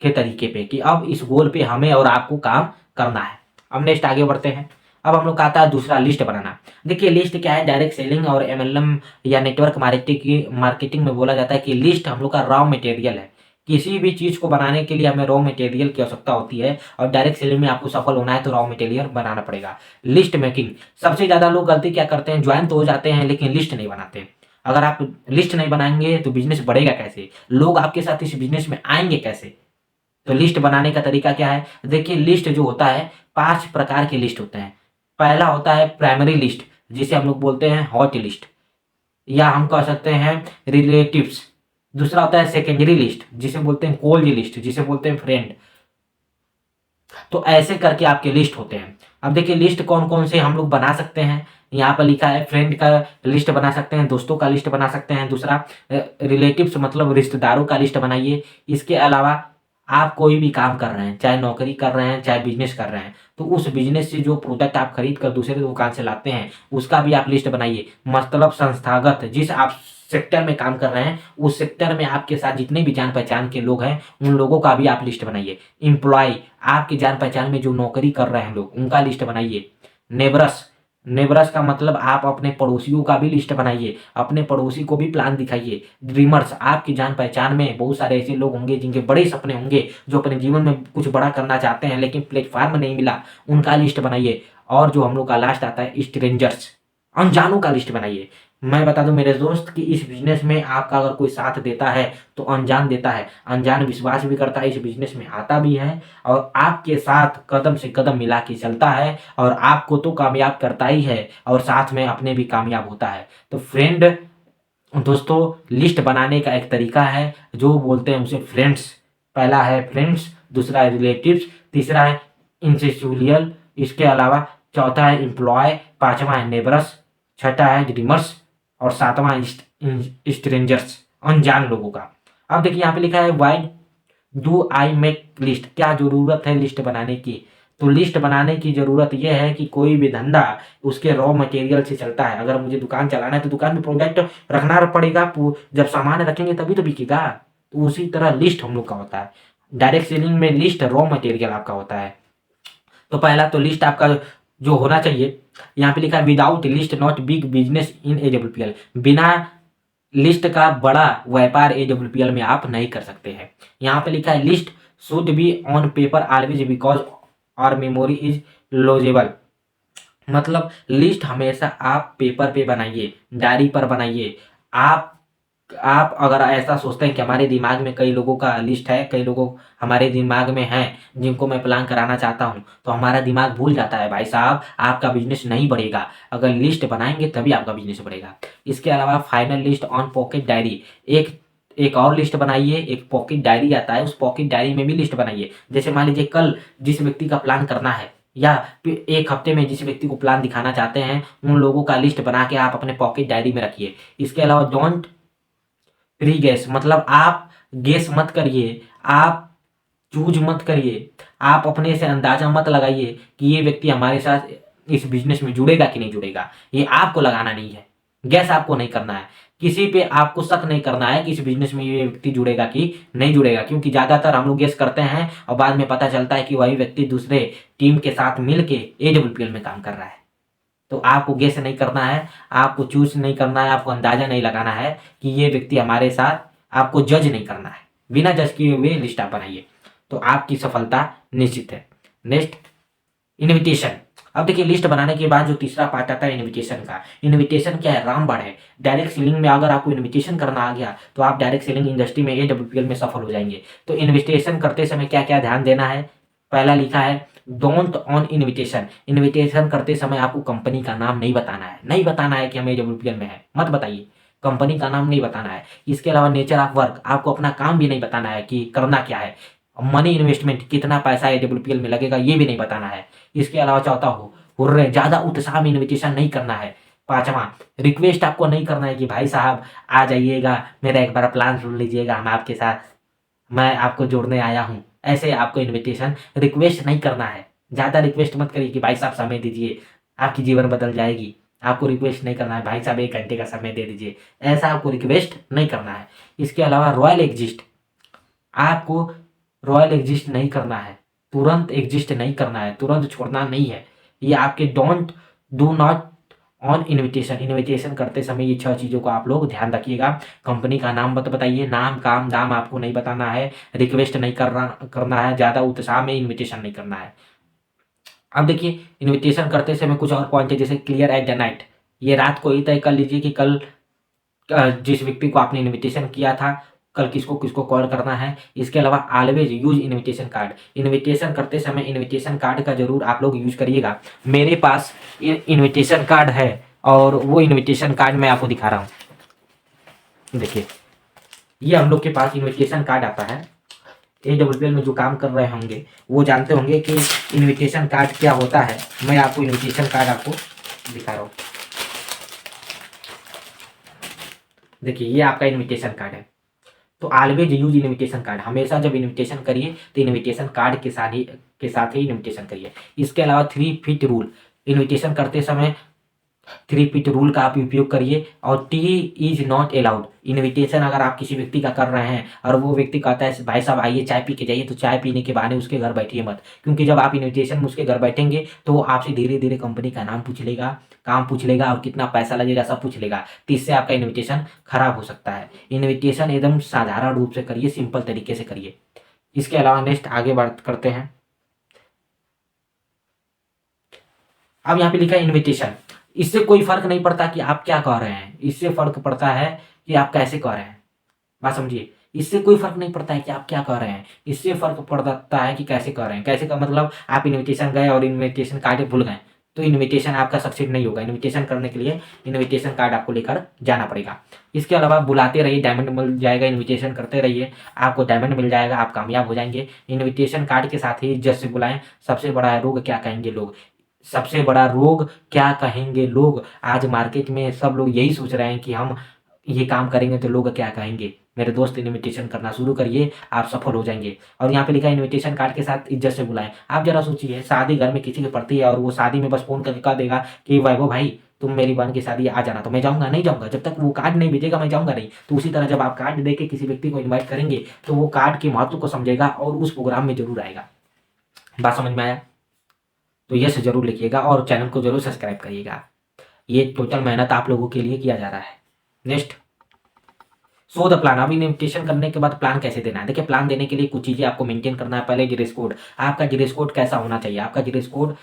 के तरीके पे कि अब इस गोल पे हमें और आपको काम करना है। अब नेक्स्ट आगे बढ़ते हैं। अब हम लोग का आता है दूसरा लिस्ट बनाना। देखिए लिस्ट क्या है, डायरेक्ट सेलिंग और MLM या नेटवर्क मार्केटिंग में बोला जाता है कि लिस्ट हम लोग का रॉ मटेरियल है। किसी भी चीज को बनाने के लिए हमें रॉ मटेरियल की आवश्यकता होती है और डायरेक्ट सेलिंग में आपको सफल होना है तो रॉ मटेरियल बनाना पड़ेगा। लिस्ट मेकिंग, सबसे ज्यादा लोग गलती क्या करते हैं, ज्वाइन तो हो जाते हैं लेकिन लिस्ट नहीं बनाते। अगर आप लिस्ट नहीं बनाएंगे तो बिजनेस बढ़ेगा कैसे, लोग आपके साथ इस बिजनेस में आएंगे कैसे। तो लिस्ट बनाने का तरीका क्या है, देखिए लिस्ट जो होता है 5 प्रकार के लिस्ट होते हैं। पहला होता है प्राइमरी लिस्ट जिसे हम लोग बोलते हैं हॉट लिस्ट या हम कह सकते हैं रिलेटिव्स। दूसरा होता है सेकेंडरी लिस्ट जिसे बोलते हैं कोल्ड लिस्ट जिसे बोलते हैं फ्रेंड। तो ऐसे करके आपके लिस्ट होते हैं। अब देखिए लिस्ट कौन कौन से हम लोग बना सकते हैं, यहाँ पर लिखा है फ्रेंड का लिस्ट बना सकते हैं, दोस्तों का लिस्ट बना सकते हैं। दूसरा रिलेटिव्स मतलब रिश्तेदारों का लिस्ट बनाइए। इसके अलावा आप कोई भी काम कर रहे हैं, चाहे नौकरी कर रहे हैं चाहे बिजनेस कर रहे हैं, तो उस बिजनेस से जो प्रोडक्ट आप खरीद कर दूसरे दुकान से लाते हैं उसका भी आप लिस्ट बनाइए। मतलब संस्थागत जिस आप सेक्टर में काम कर रहे हैं उस सेक्टर में आपके साथ जितने भी जान पहचान के लोग हैं उन लोगों का भी आप लिस्ट बनाइए। एम्प्लॉय, आपकी जान पहचान में जो नौकरी कर रहे हैं लोग उनका लिस्ट बनाइए। नेबरस, नेबरस का मतलब आप अपने पड़ोसियों का भी लिस्ट बनाइए, अपने पड़ोसी को भी प्लान दिखाइए। ड्रीमर्स, आपकी जान पहचान में बहुत सारे ऐसे लोग होंगे जिनके बड़े सपने होंगे जो अपने जीवन में कुछ बड़ा करना चाहते हैं लेकिन प्लेटफॉर्म नहीं मिला, उनका लिस्ट बनाइए। और जो हम लोग का लास्ट आता है स्ट्रेंजर्स, अनजानों का लिस्ट बनाइए। मैं बता दूं मेरे दोस्त कि इस बिजनेस में आपका अगर कोई साथ देता है तो अनजान देता है, अनजान विश्वास भी करता है, इस बिजनेस में आता भी है और आपके साथ कदम से कदम मिला के चलता है और आपको तो कामयाब करता ही है और साथ में अपने भी कामयाब होता है। तो फ्रेंड दोस्तों, लिस्ट बनाने का एक तरीका है जो बोलते हैं उसे फ्रेंड्स। पहला है फ्रेंड्स, दूसरा है रिलेटिव्स, तीसरा है इंस्टीट्यूलियल, इसके अलावा चौथा है एम्प्लॉय, पांचवा है नेबरस, छठा है ड्रीमर्स और सातवां स्ट्रेंजर्स, अनजान लोगों का। अब देखिए यहाँ पे लिखा है why do I make list, क्या जरूरत है लिस्ट बनाने की। तो लिस्ट बनाने की जरूरत यह है कि कोई भी धंधा उसके रॉ मटेरियल से चलता है। अगर मुझे दुकान चलाना है तो दुकान में प्रोडक्ट रखना पड़ेगा, जब सामान रखेंगे तभी तो बिकेगा। तो उसी तरह लिस्ट हम लोग का होता है। डायरेक्ट सेलिंग में लिस्ट रॉ मटेरियल आपका होता है। तो पहला तो लिस्ट आपका जो होना चाहिए, यहाँ पे लिखा है without list not big business in AWPL, बिना लिस्ट का बड़ा व्यापार AWPL में आप नहीं कर सकते हैं। यहाँ पे लिखा है list should be on paper always because और मेमोरी इज लॉजेबल, मतलब लिस्ट हमेशा आप पेपर पे बनाइए, डायरी पर बनाइए। आप अगर ऐसा सोचते हैं कि हमारे दिमाग में कई लोगों का लिस्ट है, कई लोगों हमारे दिमाग में हैं जिनको मैं प्लान कराना चाहता हूं, तो हमारा दिमाग भूल जाता है भाई साहब, आपका बिजनेस नहीं बढ़ेगा। अगर लिस्ट बनाएंगे तभी आपका बिजनेस बढ़ेगा। इसके अलावा final list on pocket diary, एक एक और लिस्ट बनाइए, एक पॉकेट डायरी आता है, उस पॉकेट डायरी में भी लिस्ट बनाइए। जैसे मान लीजिए कल जिस व्यक्ति का प्लान करना है या एक हफ्ते में जिस व्यक्ति को प्लान दिखाना चाहते हैं, उन लोगों का लिस्ट बना के आप अपने पॉकेट डायरी में रखिए। इसके अलावा डोंट प्री गैस, मतलब आप गेस मत करिए, आप चूज मत करिए, आप अपने से अंदाजा मत लगाइए कि ये व्यक्ति हमारे साथ इस बिजनेस में जुड़ेगा कि नहीं जुड़ेगा। ये आपको लगाना नहीं है, गैस आपको नहीं करना है, किसी पे आपको शक नहीं करना है कि इस बिजनेस में ये व्यक्ति जुड़ेगा कि नहीं जुड़ेगा। क्योंकि ज्यादातर हम लोग गेस करते हैं और बाद में पता चलता है कि वही व्यक्ति दूसरे टीम के साथ मिल के AWPL में काम कर रहा है। तो आपको गेस नहीं करना है, आपको चूज नहीं करना है, आपको अंदाजा नहीं लगाना है कि ये व्यक्ति हमारे साथ, आपको जज नहीं करना है। बिना जज किए हुए लिस्ट आप बनाइए तो आपकी सफलता निश्चित है। Next, invitation. अब देखिए लिस्ट बनाने के बाद जो तीसरा पार्ट आता है इनविटेशन का। इनविटेशन क्या है? रामबाण है। डायरेक्ट सेलिंग में अगर आपको इनविटेशन करना आ गया तो आप डायरेक्ट सेलिंग इंडस्ट्री में AWPL में सफल हो जाएंगे। तो इनविटेशन करते समय क्या क्या ध्यान देना है? पहला लिखा है डोंट ऑन इनविटेशन, इनविटेशन करते समय आपको कंपनी का नाम नहीं बताना है, नहीं बताना है कि हम AWPL में है, मत बताइए, कंपनी का नाम नहीं बताना है। इसके अलावा नेचर ऑफ वर्क, आपको अपना काम भी नहीं बताना है कि करना क्या है। मनी इन्वेस्टमेंट, कितना पैसा AWPL में लगेगा ये भी नहीं बताना है। इसके अलावा चौथा हुर्रे, ज्यादा उत्साह में इन्विटेशन नहीं करना है। पांचवा, रिक्वेस्ट आपको नहीं करना है कि भाई साहब आ जाइएगा, मेरा एक बार प्लान सुन लीजिएगा, हम आपके साथ, मैं आपको जोड़ने आया हूँ। ऐसे आपको इनविटेशन रिक्वेस्ट नहीं करना है। ज्यादा रिक्वेस्ट मत करिए कि भाई साहब समय दीजिए, आपकी जीवन बदल जाएगी। आपको रिक्वेस्ट नहीं करना है भाई साहब 1 घंटे का समय दे दीजिए, ऐसा आपको रिक्वेस्ट नहीं करना है। इसके अलावा रॉयल एग्जिस्ट, आपको रॉयल एग्जिस्ट नहीं करना है, तुरंत एग्जिस्ट नहीं करना है, तुरंत छोड़ना नहीं है। ये आपके don't do not on invitation, invitation करते समय ये 6 चीज़ों को आप लोग ध्यान रखिएगा। कंपनी का नाम मत बताइए, नाम काम दाम आपको नहीं बताना है, रिक्वेस्ट नहीं करना है, ज़्यादा उत्साह में इनविटेशन नहीं करना है। अब देखिए इनविटेशन करते समय कुछ और पॉइंट है, जैसे क्लियर एट द नाइट, ये रात को ही तय कर लीजिए कि कल जिस व्यक्ति को आपने इनविटेशन किया था कल किसको किसको कॉल करना है। इसके अलावा always use invitation card, invitation करते समय इनविटेशन कार्ड का जरूर आप लोग यूज करिएगा। मेरे पास इनविटेशन कार्ड है और वो इनविटेशन कार्ड मैं आपको दिखा रहा हूँ। देखिए ये हम लोग के पास इनविटेशन कार्ड आता है। AWPL में जो काम कर रहे होंगे वो जानते होंगे कि इनविटेशन कार्ड क्या होता है। मैं आपको इनविटेशन कार्ड आपको दिखा रहा हूँ। देखिए ये आपका इनविटेशन कार्ड है। तो ऑलवेज यूज इनविटेशन कार्ड, हमेशा जब इनविटेशन करिए तो इनविटेशन कार्ड के साथ ही इनविटेशन करिए। इसके अलावा 3 फीट रूल, इनविटेशन करते समय 3 फीट रूल का आप उपयोग करिए। और T is not allowed, invitation अगर आप किसी व्यक्ति का कर रहे हैं और वो व्यक्ति कहता है भाई साहब आइए चाय पी के जाइए, तो चाय पीने के बहाने उसके घर बैठिए मत। क्योंकि जब आप इनविटेशन में उसके घर बैठेंगे तो वो आपसे धीरे धीरे कंपनी का नाम पूछ लेगा, काम पूछ लेगा और कितना पैसा लगेगा सब पूछ लेगा, तो इससे आपका इनविटेशन खराब हो सकता है। इनविटेशन एकदम साधारण रूप से करिए, सिंपल तरीके से करिए। इसके अलावा नेक्स्ट आगे बात करते हैं। अब यहाँ पे लिखा है इनविटेशन, इससे कोई फर्क नहीं पड़ता कि आप क्या कह रहे हैं, इससे फर्क पड़ता है कि आप कैसे कह रहे हैं। बात समझिए, इससे कोई फर्क नहीं पड़ता है कि आप क्या कह रहे हैं, इससे फर्क पड़ता है कि कैसे कह रहे हैं। कैसे का मतलब आप इनविटेशन गए और इनविटेशन कार्ड भूल गए तो इनविटेशन आपका सक्सेस नहीं होगा। इनविटेशन करने के लिए इनविटेशन कार्ड आपको लेकर जाना पड़ेगा। इसके अलावा बुलाते रहिए, डायमंड मिल जाएगा, इनविटेशन करते रहिए, आपको डायमंड मिल जाएगा, आप कामयाब हो जाएंगे। इनविटेशन कार्ड के साथ ही इज्जत से बुलाएं। सबसे बड़ा रोग क्या कहेंगे लोग, सबसे बड़ा रोग क्या कहेंगे लोग। आज मार्केट में सब लोग यही सोच रहे हैं कि हम ये काम करेंगे तो लोग क्या कहेंगे। मेरे दोस्त इनविटेशन करना शुरू करिए, आप सफल हो जाएंगे। और यहाँ पे लिखा है इनविटेशन कार्ड के साथ इज्जत से बुलाएं। आप जरा सोचिए, शादी घर में किसी की पड़ती है और वो शादी में बस फोन करके कह देगा कि वैभव भाई तुम मेरी बहन की शादी आ जाना, तो मैं जाऊंगा? नहीं जाऊंगा। जब तक वो कार्ड नहीं भेजेगा मैं जाऊंगा नहीं। तो उसी तरह जब आप कार्ड दे के किसी व्यक्ति को इन्वाइट करेंगे तो वो कार्ड के महत्व को समझेगा और उस प्रोग्राम में जरूर आएगा। बात समझ में आया? तो यस जरूर लिखिएगा और चैनल को जरूर सब्सक्राइब करिएगा। ये टोटल मेहनत आप लोगों के लिए किया जा रहा है। Next, so the plan. अब इन्विटेशन करने के बाद प्लान कैसे देना है? देखिए, प्लान देने के लिए कुछ चीजें आपको मेंटेन करना है। पहले ड्रेस कोड। आपका ड्रेस कोड कैसा होना चाहिए? आपका ड्रेस कोड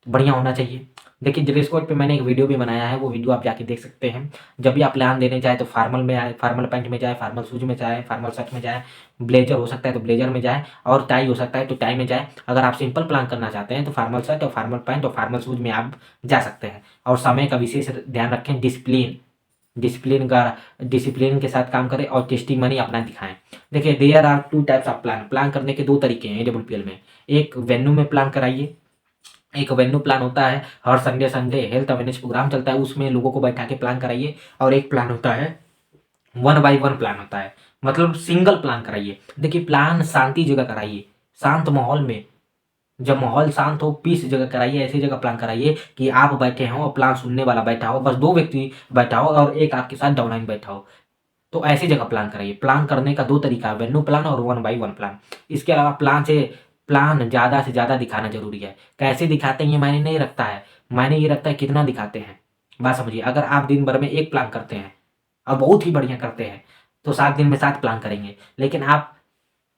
बढ़िया होना चाहिए। देखिए, ड्रेस कोड पे मैंने एक वीडियो भी बनाया है, वो वीडियो आप जाके देख सकते हैं। जब भी आप प्लान देने जाए तो फॉर्मल में आए, फॉर्मल पैंट में जाए, फॉर्मल शूज में जाए, फॉर्मल शर्ट में जाए, ब्लेजर हो सकता है तो ब्लेजर में जाए, और टाई हो सकता है तो टाई में जाए। अगर आप सिंपल प्लान करना चाहते हैं तो फॉर्मल शर्ट और फॉर्मल पैंट और फॉर्मल शूज में आप जा सकते हैं। और समय का विशेष ध्यान रखें। डिसिप्लिन के साथ काम करें और टेस्टिंग मनी अपना दिखाएं। देखिए, there are two types of plan करने के दो तरीके हैं AWPL में। एक वेन्यू में प्लान कराइए। एक वेन्यू प्लान होता है, हर संडे हेल्थ अवेयरनेस प्रोग्राम चलता है, उसमें लोगों को बैठा के प्लान कराइए। और एक प्लान होता है 1 by 1 प्लान होता है, मतलब सिंगल प्लान कराइए। देखिए, प्लान शांति जगह कराइए, शांत माहौल में। जब माहौल शांत हो, पीस जगह कराइए। ऐसी जगह प्लान कराइए कि आप बैठे हो और प्लान सुनने वाला बैठा हो, बस 2 व्यक्ति बैठा हो और एक आपके साथ डाउनलाइन बैठा हो। तो ऐसी जगह प्लान कराइए। प्लान करने का 2 तरीका है, वेन्यू प्लान और 1 by 1 प्लान। इसके अलावा प्लान ज़्यादा से ज़्यादा दिखाना जरूरी है। कैसे दिखाते हैं ये मायने नहीं रखता है, मायने ये रखता है कितना दिखाते हैं। बात समझिए, अगर आप दिन भर में 1 प्लान करते हैं और बहुत ही बढ़िया करते हैं तो 7 दिन में 7 प्लान करेंगे। लेकिन आप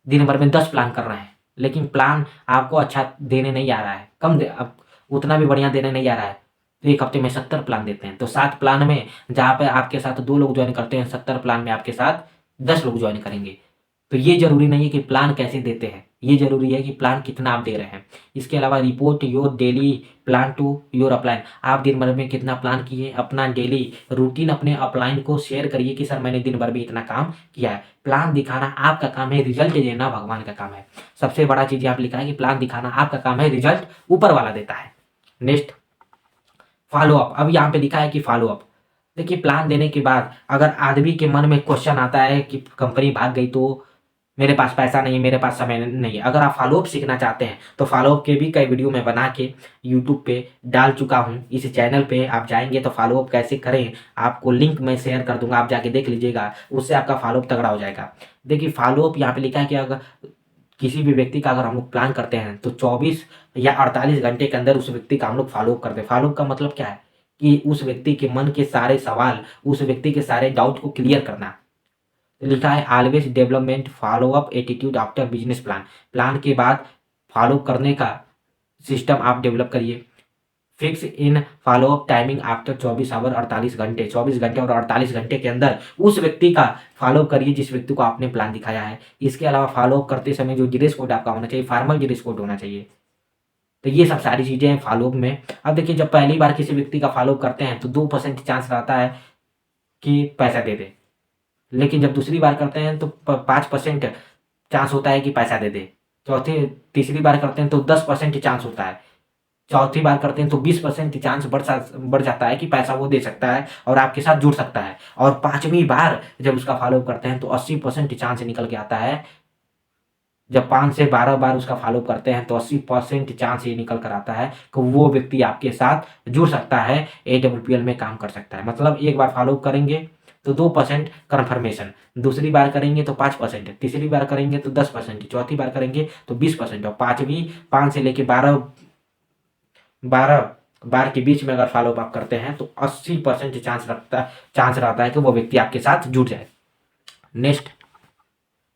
दिन भर में 10 प्लान कर रहे हैं लेकिन प्लान आपको अच्छा देने नहीं आ रहा है, अब उतना भी बढ़िया देने नहीं आ रहा है, तो 1 हफ्ते में 70 प्लान देते हैं। तो 7 प्लान में जहाँ पे आपके साथ 2 लोग ज्वाइन करते हैं, 70 प्लान में आपके साथ 10 लोग ज्वाइन करेंगे। तो ये जरूरी नहीं है कि प्लान कैसे देते हैं, ये जरूरी है कि प्लान कितना आप दे रहे हैं। इसके अलावा report your daily plan to your upline. आप दिन भर में कितना प्लान किए, अपना डेली रूटीन अपने अपलाइन को शेयर करिए कि सर मैंने दिन भर में इतना काम किया है। प्लान दिखाना आपका काम है, रिजल्ट देना भगवान का काम है। सबसे बड़ा चीज आप लिखा है कि प्लान दिखाना आपका काम है, रिजल्ट ऊपर वाला देता है। Next, follow up. अब यहाँ पे लिखा है कि फॉलो अप। देखिए, प्लान देने के बाद अगर आदमी के मन में क्वेश्चन आता है कि कंपनी भाग गई तो मेरे पास पैसा नहीं है, मेरे पास समय नहीं है। अगर आप फॉलोअप सीखना चाहते हैं तो फॉलोअप के भी कई वीडियो मैं बना के यूट्यूब पे डाल चुका हूँ। इस चैनल पे आप जाएंगे तो फॉलोअप कैसे करें, आपको लिंक मैं शेयर कर दूंगा, आप जाके देख लीजिएगा, उससे आपका फॉलोअप तगड़ा हो जाएगा। देखिए, फॉलोअप यहाँ पे लिखा है कि अगर किसी भी व्यक्ति का अगर हम लोग प्लान करते हैं तो 24 या 48 घंटे के अंदर उस व्यक्ति का हम लोग फॉलोअप करते हैं। फॉलोअप का मतलब क्या है कि उस व्यक्ति के मन के सारे सवाल, उस व्यक्ति के सारे डाउट को क्लियर करना। लिखा है always development follow up attitude after business plan. Plan के बाद फॉलो करने का सिस्टम आप डेवलप करिए। Fix in follow up timing after 24 hour, 48 घंटे, 24 घंटे और 48 घंटे के अंदर उस व्यक्ति का फॉलो करिए जिस व्यक्ति को आपने प्लान दिखाया है। इसके अलावा फॉलो अप करते समय जो ड्रेस कोड आपका होना चाहिए, फॉर्मल ड्रेस कोड होना चाहिए। तो ये सब सारी चीजें हैं फॉलो अप में। अब देखिए, जब पहली बार किसी व्यक्ति का फॉलो अप करते हैं तो 2% चांस रहता है कि पैसा दे दे, लेकिन जब दूसरी बार करते हैं तो 5% चांस होता है कि पैसा दे दे। तीसरी बार करते हैं तो 10% चांस होता है। चौथी बार करते हैं तो 20% चांस बढ़ जाता है कि पैसा वो दे सकता है और आपके साथ जुड़ सकता है। और 5वीं बार जब उसका फॉलोअप करते हैं तो 80% चांस निकल के आता है। जब 5 से 12 बार उसका फॉलोअप करते हैं तो 80% चांस ये निकल कर आता है कि वो व्यक्ति आपके साथ जुड़ सकता है, AWPL में काम कर सकता है। मतलब एक बार फॉलोअप करेंगे तो 2% कन्फर्मेशन, दूसरी बार करेंगे तो 5%, तीसरी बार करेंगे तो 10%, चौथी बार करेंगे तो 20%, और 5 से लेके 12 बार के बीच में अगर फॉलोअप आप करते हैं तो 80% चांस रहता है कि वो व्यक्ति आपके साथ जुड़ जाए। नेक्स्ट,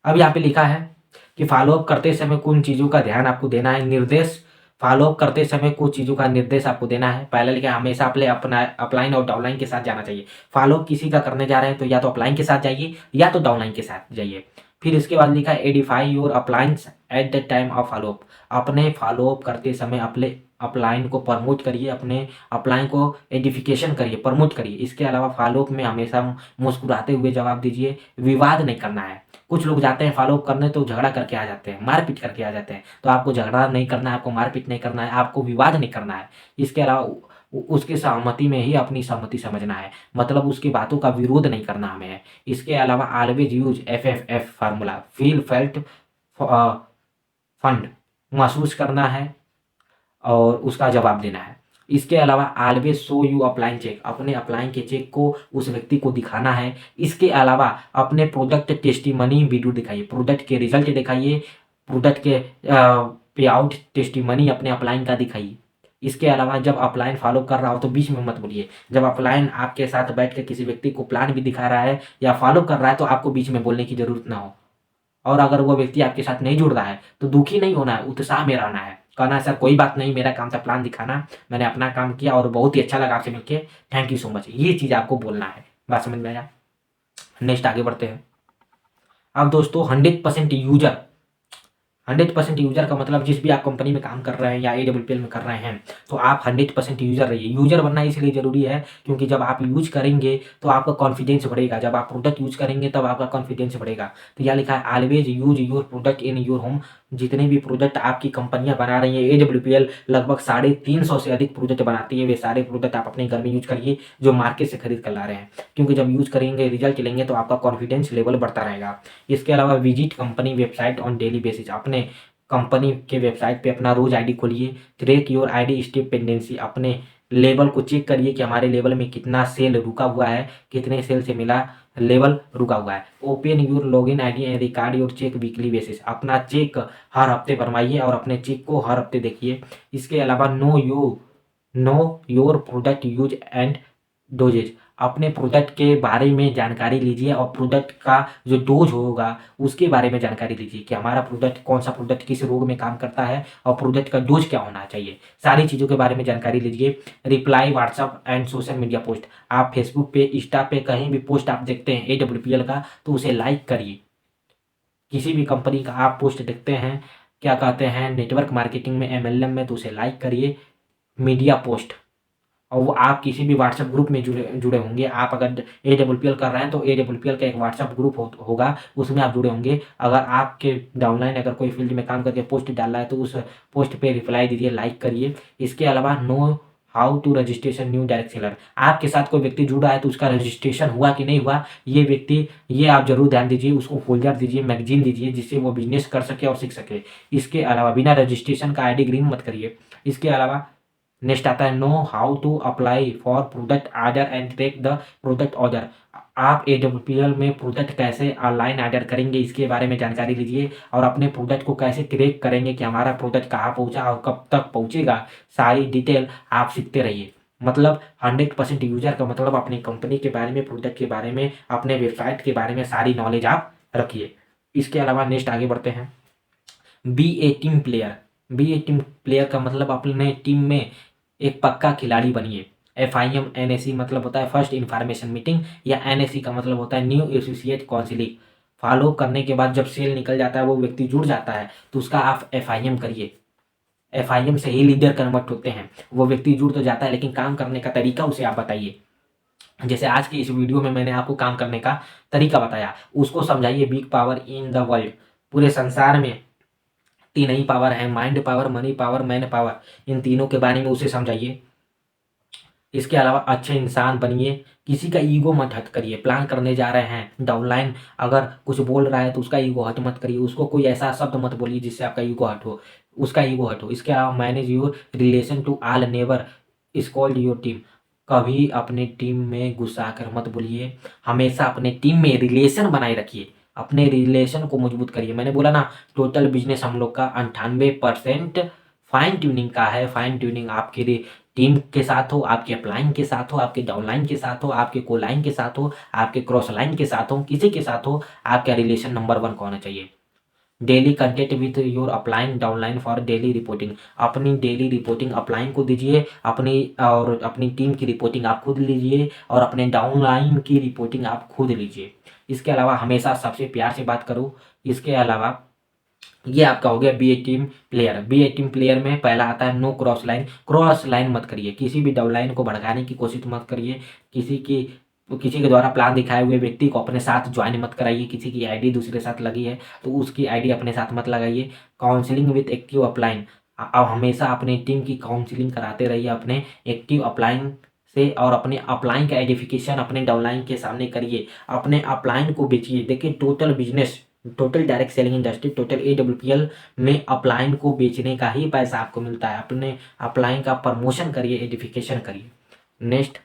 अब यहाँ पे लिखा है कि फॉलोअप करते समय कुछ चीज़ों का ध्यान आपको देना है। निर्देश, फॉलोअप करते समय कुछ चीज़ों का निर्देश आपको देना है। पहले लिखा है हमेशा अपना अपलाइन और डाउनलाइन के साथ जाना चाहिए। फॉलोअप किसी का करने जा रहे हैं तो या तो अपलाइन के साथ जाइए या तो डाउनलाइन के साथ जाइए। फिर इसके बाद लिखा है Edify your अपलाइंस at the time of follow up. अपने फॉलोअप करते समय अपने अपलाइन को प्रमोट करिए, अपने अपलाइन को एडिफिकेशन करिए, प्रमोट करिए। इसके अलावा फॉलोअप में हमेशा मुस्कुराते हुए जवाब दीजिए, विवाद नहीं करना है। कुछ लोग जाते हैं फॉलोअप करने तो झगड़ा करके आ जाते हैं, मारपीट करके आ जाते हैं। तो आपको झगड़ा नहीं करना है, आपको मारपीट नहीं करना है, आपको विवाद नहीं करना है। इसके अलावा उसके सहमति में ही अपनी सहमति समझना है, मतलब उसकी बातों का विरोध नहीं करना हमें है। इसके अलावा always use FFF formula, feel felt fund, महसूस करना है और उसका जवाब देना है। इसके अलावा always show you upline check, अपने अप्लाइन के चेक को उस व्यक्ति को दिखाना है। इसके अलावा अपने प्रोडक्ट टेस्टिमनी वीडियो दिखाइए, प्रोडक्ट के रिजल्ट दिखाइए, प्रोडक्ट के पे आउट टेस्टिमनी अपने अप्लाइन का दिखाइए। इसके अलावा जब अपलाइन फॉलो कर रहा हो तो बीच में मत बोलिए। जब अपलाइन आपके साथ बैठ के किसी व्यक्ति को प्लान भी दिखा रहा है या फॉलो कर रहा है तो आपको बीच में बोलने की जरूरत ना हो। और अगर वो व्यक्ति आपके साथ नहीं जुड़ रहा है तो दुखी नहीं होना है, उत्साह में रहना है, कहना है सर कोई बात नहीं, मेरा काम था प्लान दिखाना, मैंने अपना काम किया और बहुत ही अच्छा लगा आपसे मिलके, थैंक यू सो मच। ये चीज़ आपको बोलना है। बात समझ में आया? नेक्स्ट आगे बढ़ते हैं। अब दोस्तों 100% यूजर, 100% यूजर का मतलब जिस भी आप कंपनी में काम कर रहे हैं या AWPL में कर रहे हैं तो आप 100% यूजर रहिए। यूजर बनना इसलिए जरूरी है क्योंकि जब आप यूज करेंगे तो आपका कॉन्फिडेंस बढ़ेगा, जब आप प्रोडक्ट यूज करेंगे तब आपका कॉन्फिडेंस बढ़ेगा। तो यह लिखा है always use your product in your home. जितने भी प्रोडक्ट आपकी कंपनियां बना रही हैं, AWPL लगभग 350 से अधिक प्रोडक्ट बनाती है, वे सारे प्रोडक्ट आप अपने घर में यूज करिए जो मार्केट से खरीद कर ला रहे हैं, क्योंकि जब यूज करेंगे रिजल्ट लेंगे तो आपका कॉन्फिडेंस लेवल बढ़ता रहेगा। इसके अलावा visit company website on daily basis, अपने कंपनी के वेबसाइट पे अपना रोज आईडी खोलिए। Track your ID step pendency, अपने लेवल को चेक करिए कि हमारे लेवल में कितना सेल रुका हुआ है, कितने सेल से मिला लेवल रुका हुआ है। Open your login ID and record your check weekly basis, अपना चेक हर हफ्ते बनवाइए और अपने चेक को हर हफ्ते देखिए। इसके अलावा know your product use and dosages, अपने प्रोडक्ट के बारे में जानकारी लीजिए और प्रोडक्ट का जो डोज होगा उसके बारे में जानकारी लीजिए कि हमारा प्रोडक्ट कौन सा प्रोडक्ट किस रोग में काम करता है और प्रोडक्ट का डोज क्या होना चाहिए, सारी चीज़ों के बारे में जानकारी लीजिए। Reply WhatsApp and social media post, आप फेसबुक पे, इंस्टा पे कहीं भी पोस्ट आप देखते हैं AWPL का तो उसे लाइक करिए। किसी भी कंपनी का आप पोस्ट देखते हैं, क्या कहते हैं नेटवर्क मार्केटिंग में MLM में, तो उसे लाइक करिए। मीडिया पोस्ट, और वो आप किसी भी व्हाट्सएप ग्रुप में जुड़े होंगे, आप अगर AWPL कर रहे हैं तो AWPL का एक व्हाट्सएप ग्रुप होगा, उसमें आप जुड़े होंगे। अगर आपके डाउनलाइन अगर कोई फील्ड में काम करके पोस्ट डाल रहा है तो उस पोस्ट पे रिप्लाई दीजिए, लाइक करिए। इसके अलावा know how to registration new direct seller, आपके साथ कोई व्यक्ति जुड़ा है तो उसका रजिस्ट्रेशन हुआ कि नहीं हुआ ये आप जरूर ध्यान दीजिए, उसको फोल्डर दीजिए, मैगजीन दीजिए जिससे वो बिजनेस कर सके और सीख सके। इसके अलावा बिना रजिस्ट्रेशन का ID ग्रीन मत करिए। इसके अलावा नेक्स्ट आता है know how to apply for product order and track the product order, आप AWPL में प्रोडक्ट कैसे ऑनलाइन ऑर्डर करेंगे इसके बारे में जानकारी लीजिए और अपने प्रोडक्ट को कैसे ट्रैक करेंगे कि हमारा प्रोडक्ट कहाँ पहुँचा और कब तक पहुँचेगा, सारी डिटेल आप सीखते रहिए। मतलब 100% यूजर का मतलब अपनी कंपनी के बारे में, प्रोडक्ट के बारे में, अपने वेबसाइट के बारे में सारी नॉलेज आप रखिए। इसके अलावा नेक्स्ट आगे बढ़ते हैं। बी ए टीम प्लेयर का मतलब अपने टीम में एक पक्का खिलाड़ी बनिए। FIM NAC मतलब होता है फर्स्ट इन्फॉर्मेशन मीटिंग, या NAC का मतलब होता है न्यू एसोसिएट काउंसिलिंग। फॉलो करने के बाद जब सेल निकल जाता है, वो व्यक्ति जुड़ जाता है तो उसका आप FIM करिए। FIM से ही लीडर कन्वर्ट होते हैं। वो व्यक्ति जुड़ तो जाता है लेकिन काम करने का तरीका उसे आप बताइए। जैसे आज की इस वीडियो में मैंने आपको काम करने का तरीका बताया, उसको समझाइए। Big power in the world, पूरे संसार में 3 ही पावर है, mind power, money power, man power, इन तीनों के बारे में उसे समझाइए। इसके अलावा अच्छे इंसान बनिए, किसी का ईगो मत हट करिए। प्लान करने जा रहे हैं, डाउनलाइन अगर कुछ बोल रहा है तो उसका ईगो हट मत करिए, उसको कोई ऐसा शब्द मत बोलिए जिससे आपका ईगो हट हो, उसका ईगो हटो। इसके अलावा manage your relation to all, never scold your team, कभी अपने टीम में गुस्सा कर मत बोलिए, हमेशा अपने टीम में रिलेशन बनाए रखिए, अपने रिलेशन को मजबूत करिए। मैंने बोला ना, टोटल बिजनेस हम लोग का 98% फाइन ट्यूनिंग का है। फाइन ट्यूनिंग आपके टीम के साथ हो, आपके अपलाइन के साथ हो, आपके डाउनलाइन के साथ हो, आपके कोलाइन के साथ हो, आपके क्रॉस लाइन के साथ हो, किसी के साथ हो, आपका रिलेशन नंबर 1 होना चाहिए। Daily contact with your upline downline for daily reporting, अपनी डेली रिपोर्टिंग अपलाइन को दीजिए, अपनी टीम की रिपोर्टिंग आप खुद लीजिए और अपने डाउनलाइन की रिपोर्टिंग आप खुद लीजिए। इसके अलावा हमेशा सबसे प्यार से बात करो। इसके अलावा ये आपका हो गया बी ए टीम प्लेयर में पहला आता है नो क्रॉस लाइन मत करिए, किसी भी डाउनलाइन को भड़काने की कोशिश मत करिए, किसी के द्वारा प्लान दिखाए हुए व्यक्ति को अपने साथ ज्वाइन मत कराइए। किसी की ID दूसरे साथ लगी है तो उसकी ID अपने साथ मत लगाइए। काउंसलिंग विद एक्टिव अपलाइन, अब हमेशा अपनी टीम की काउंसलिंग कराते रहिए अपने एक्टिव अपलाइन से, और अपने अपलाइन का एडिफिकेशन अपने डाउनलाइन के सामने करिए, अपने अपलाइन को बेचिए। देखिए total business, total direct selling industry, total AWPL में अपलाइन को बेचने का ही पैसा आपको मिलता है। अपने अपलाइन का प्रमोशन करिए, एडिफिकेशन करिए। नेक्स्ट,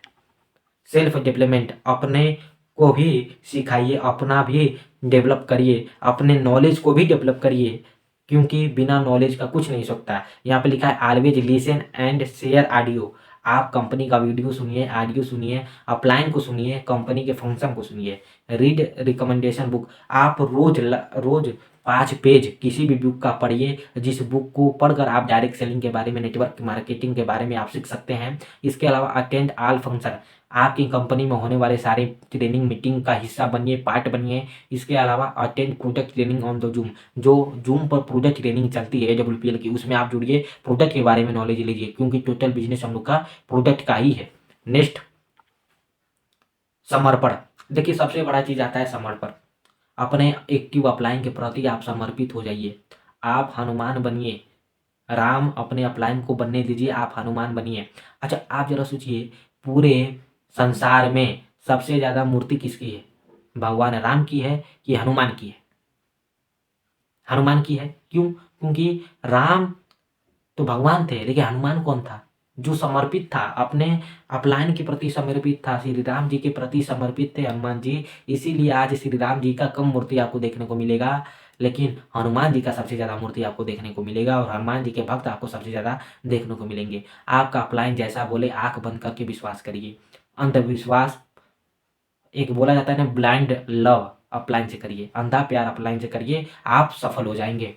सेल्फ डेवलपमेंट, अपने को भी सिखाइए, अपना भी डेवलप करिए, अपने नॉलेज को भी डेवलप करिए, क्योंकि बिना नॉलेज का कुछ नहीं सकता। यहाँ पे लिखा है always listen and share audio. आप कंपनी का वीडियो सुनिए, ऑडियो सुनिए, अपलाइन को सुनिए, कंपनी के फंक्शन को सुनिए। रीड रिकमेंडेशन बुक, आप रोज 5 पेज किसी भी बुक का पढ़िए, जिस बुक को पढ़कर आप डायरेक्ट सेलिंग के बारे में, नेटवर्क मार्केटिंग के बारे में आप सीख सकते हैं। इसके अलावा अटेंड ऑल फंक्शन, आपकी कंपनी में होने वाले सारे ट्रेनिंग मीटिंग का हिस्सा बनिए, पार्ट बनिए। इसके अलावा attend product training on the zoom, जो जूम पर प्रोडक्ट ट्रेनिंग चलती है AWPL की, उसमें आप जुड़िए, प्रोडक्ट के बारे में नॉलेज लीजिए, क्योंकि टोटल बिजनेस हम लोग का प्रोडक्ट का ही है। नेक्स्ट, समर्पण। देखिए सबसे बड़ा चीज आता है समर्पण। अपने एक्टिव अपलाइन के प्रति आप समर्पित हो जाइए, आप हनुमान बनिए। राम अपने अपलाइन को बनने दीजिए, आप हनुमान बनिए। अच्छा आप जरा सोचिए, पूरे संसार में सबसे ज्यादा मूर्ति किसकी है? भगवान राम की है कि हनुमान की है? हनुमान की है। क्यों? क्योंकि राम तो भगवान थे, लेकिन हनुमान कौन था? जो समर्पित था, अपने अपलाइन के प्रति समर्पित था, श्री राम जी के प्रति समर्पित थे हनुमान जी। इसीलिए आज श्री राम जी का कम मूर्ति आपको देखने को मिलेगा, लेकिन हनुमान जी का सबसे ज्यादा मूर्ति आपको देखने को मिलेगा, और हनुमान जी के भक्त आपको सबसे ज्यादा देखने को मिलेंगे। आपका अपलाइन जैसा बोले आंख बंद करके विश्वास करिए। अंधविश्वास, एक बोला जाता है ना, ब्लाइंड लव अपलाइन से करिए, अंधा प्यार अपलाइन से करिए, आप सफल हो जाएंगे।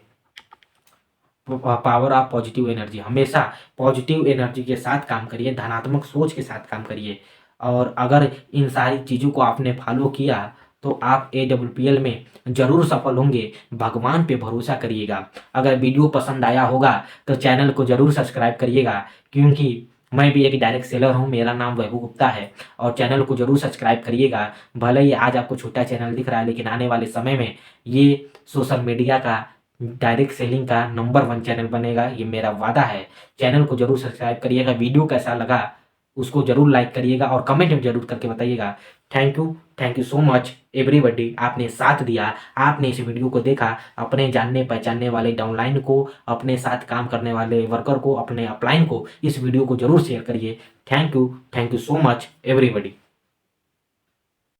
पावर ऑफ पॉजिटिव एनर्जी, हमेशा पॉजिटिव एनर्जी के साथ काम करिए, धनात्मक सोच के साथ काम करिए। और अगर इन सारी चीज़ों को आपने फॉलो किया तो आप AWPL में जरूर सफल होंगे। भगवान पे भरोसा करिएगा। अगर वीडियो पसंद आया होगा तो चैनल को जरूर सब्सक्राइब करिएगा, क्योंकि मैं भी एक डायरेक्ट सेलर हूँ, मेरा नाम वैभव गुप्ता है, और चैनल को जरूर सब्सक्राइब करिएगा। भले ही आज आपको छोटा चैनल दिख रहा है, लेकिन आने वाले समय में ये सोशल मीडिया का डायरेक्ट सेलिंग का नंबर 1 चैनल बनेगा, ये मेरा वादा है। चैनल को जरूर सब्सक्राइब करिएगा। वीडियो कैसा लगा उसको जरूर लाइक करिएगा, और कमेंट में जरूर करके बताइएगा। Thank you so much everybody, आपने साथ दिया, आपने इस वीडियो को देखा। अपने जानने पहचानने वाले डाउनलाइन को, अपने साथ काम करने वाले वर्कर को, अपने अपलाइन को इस वीडियो को जरूर शेयर करिए। Thank you so much everybody.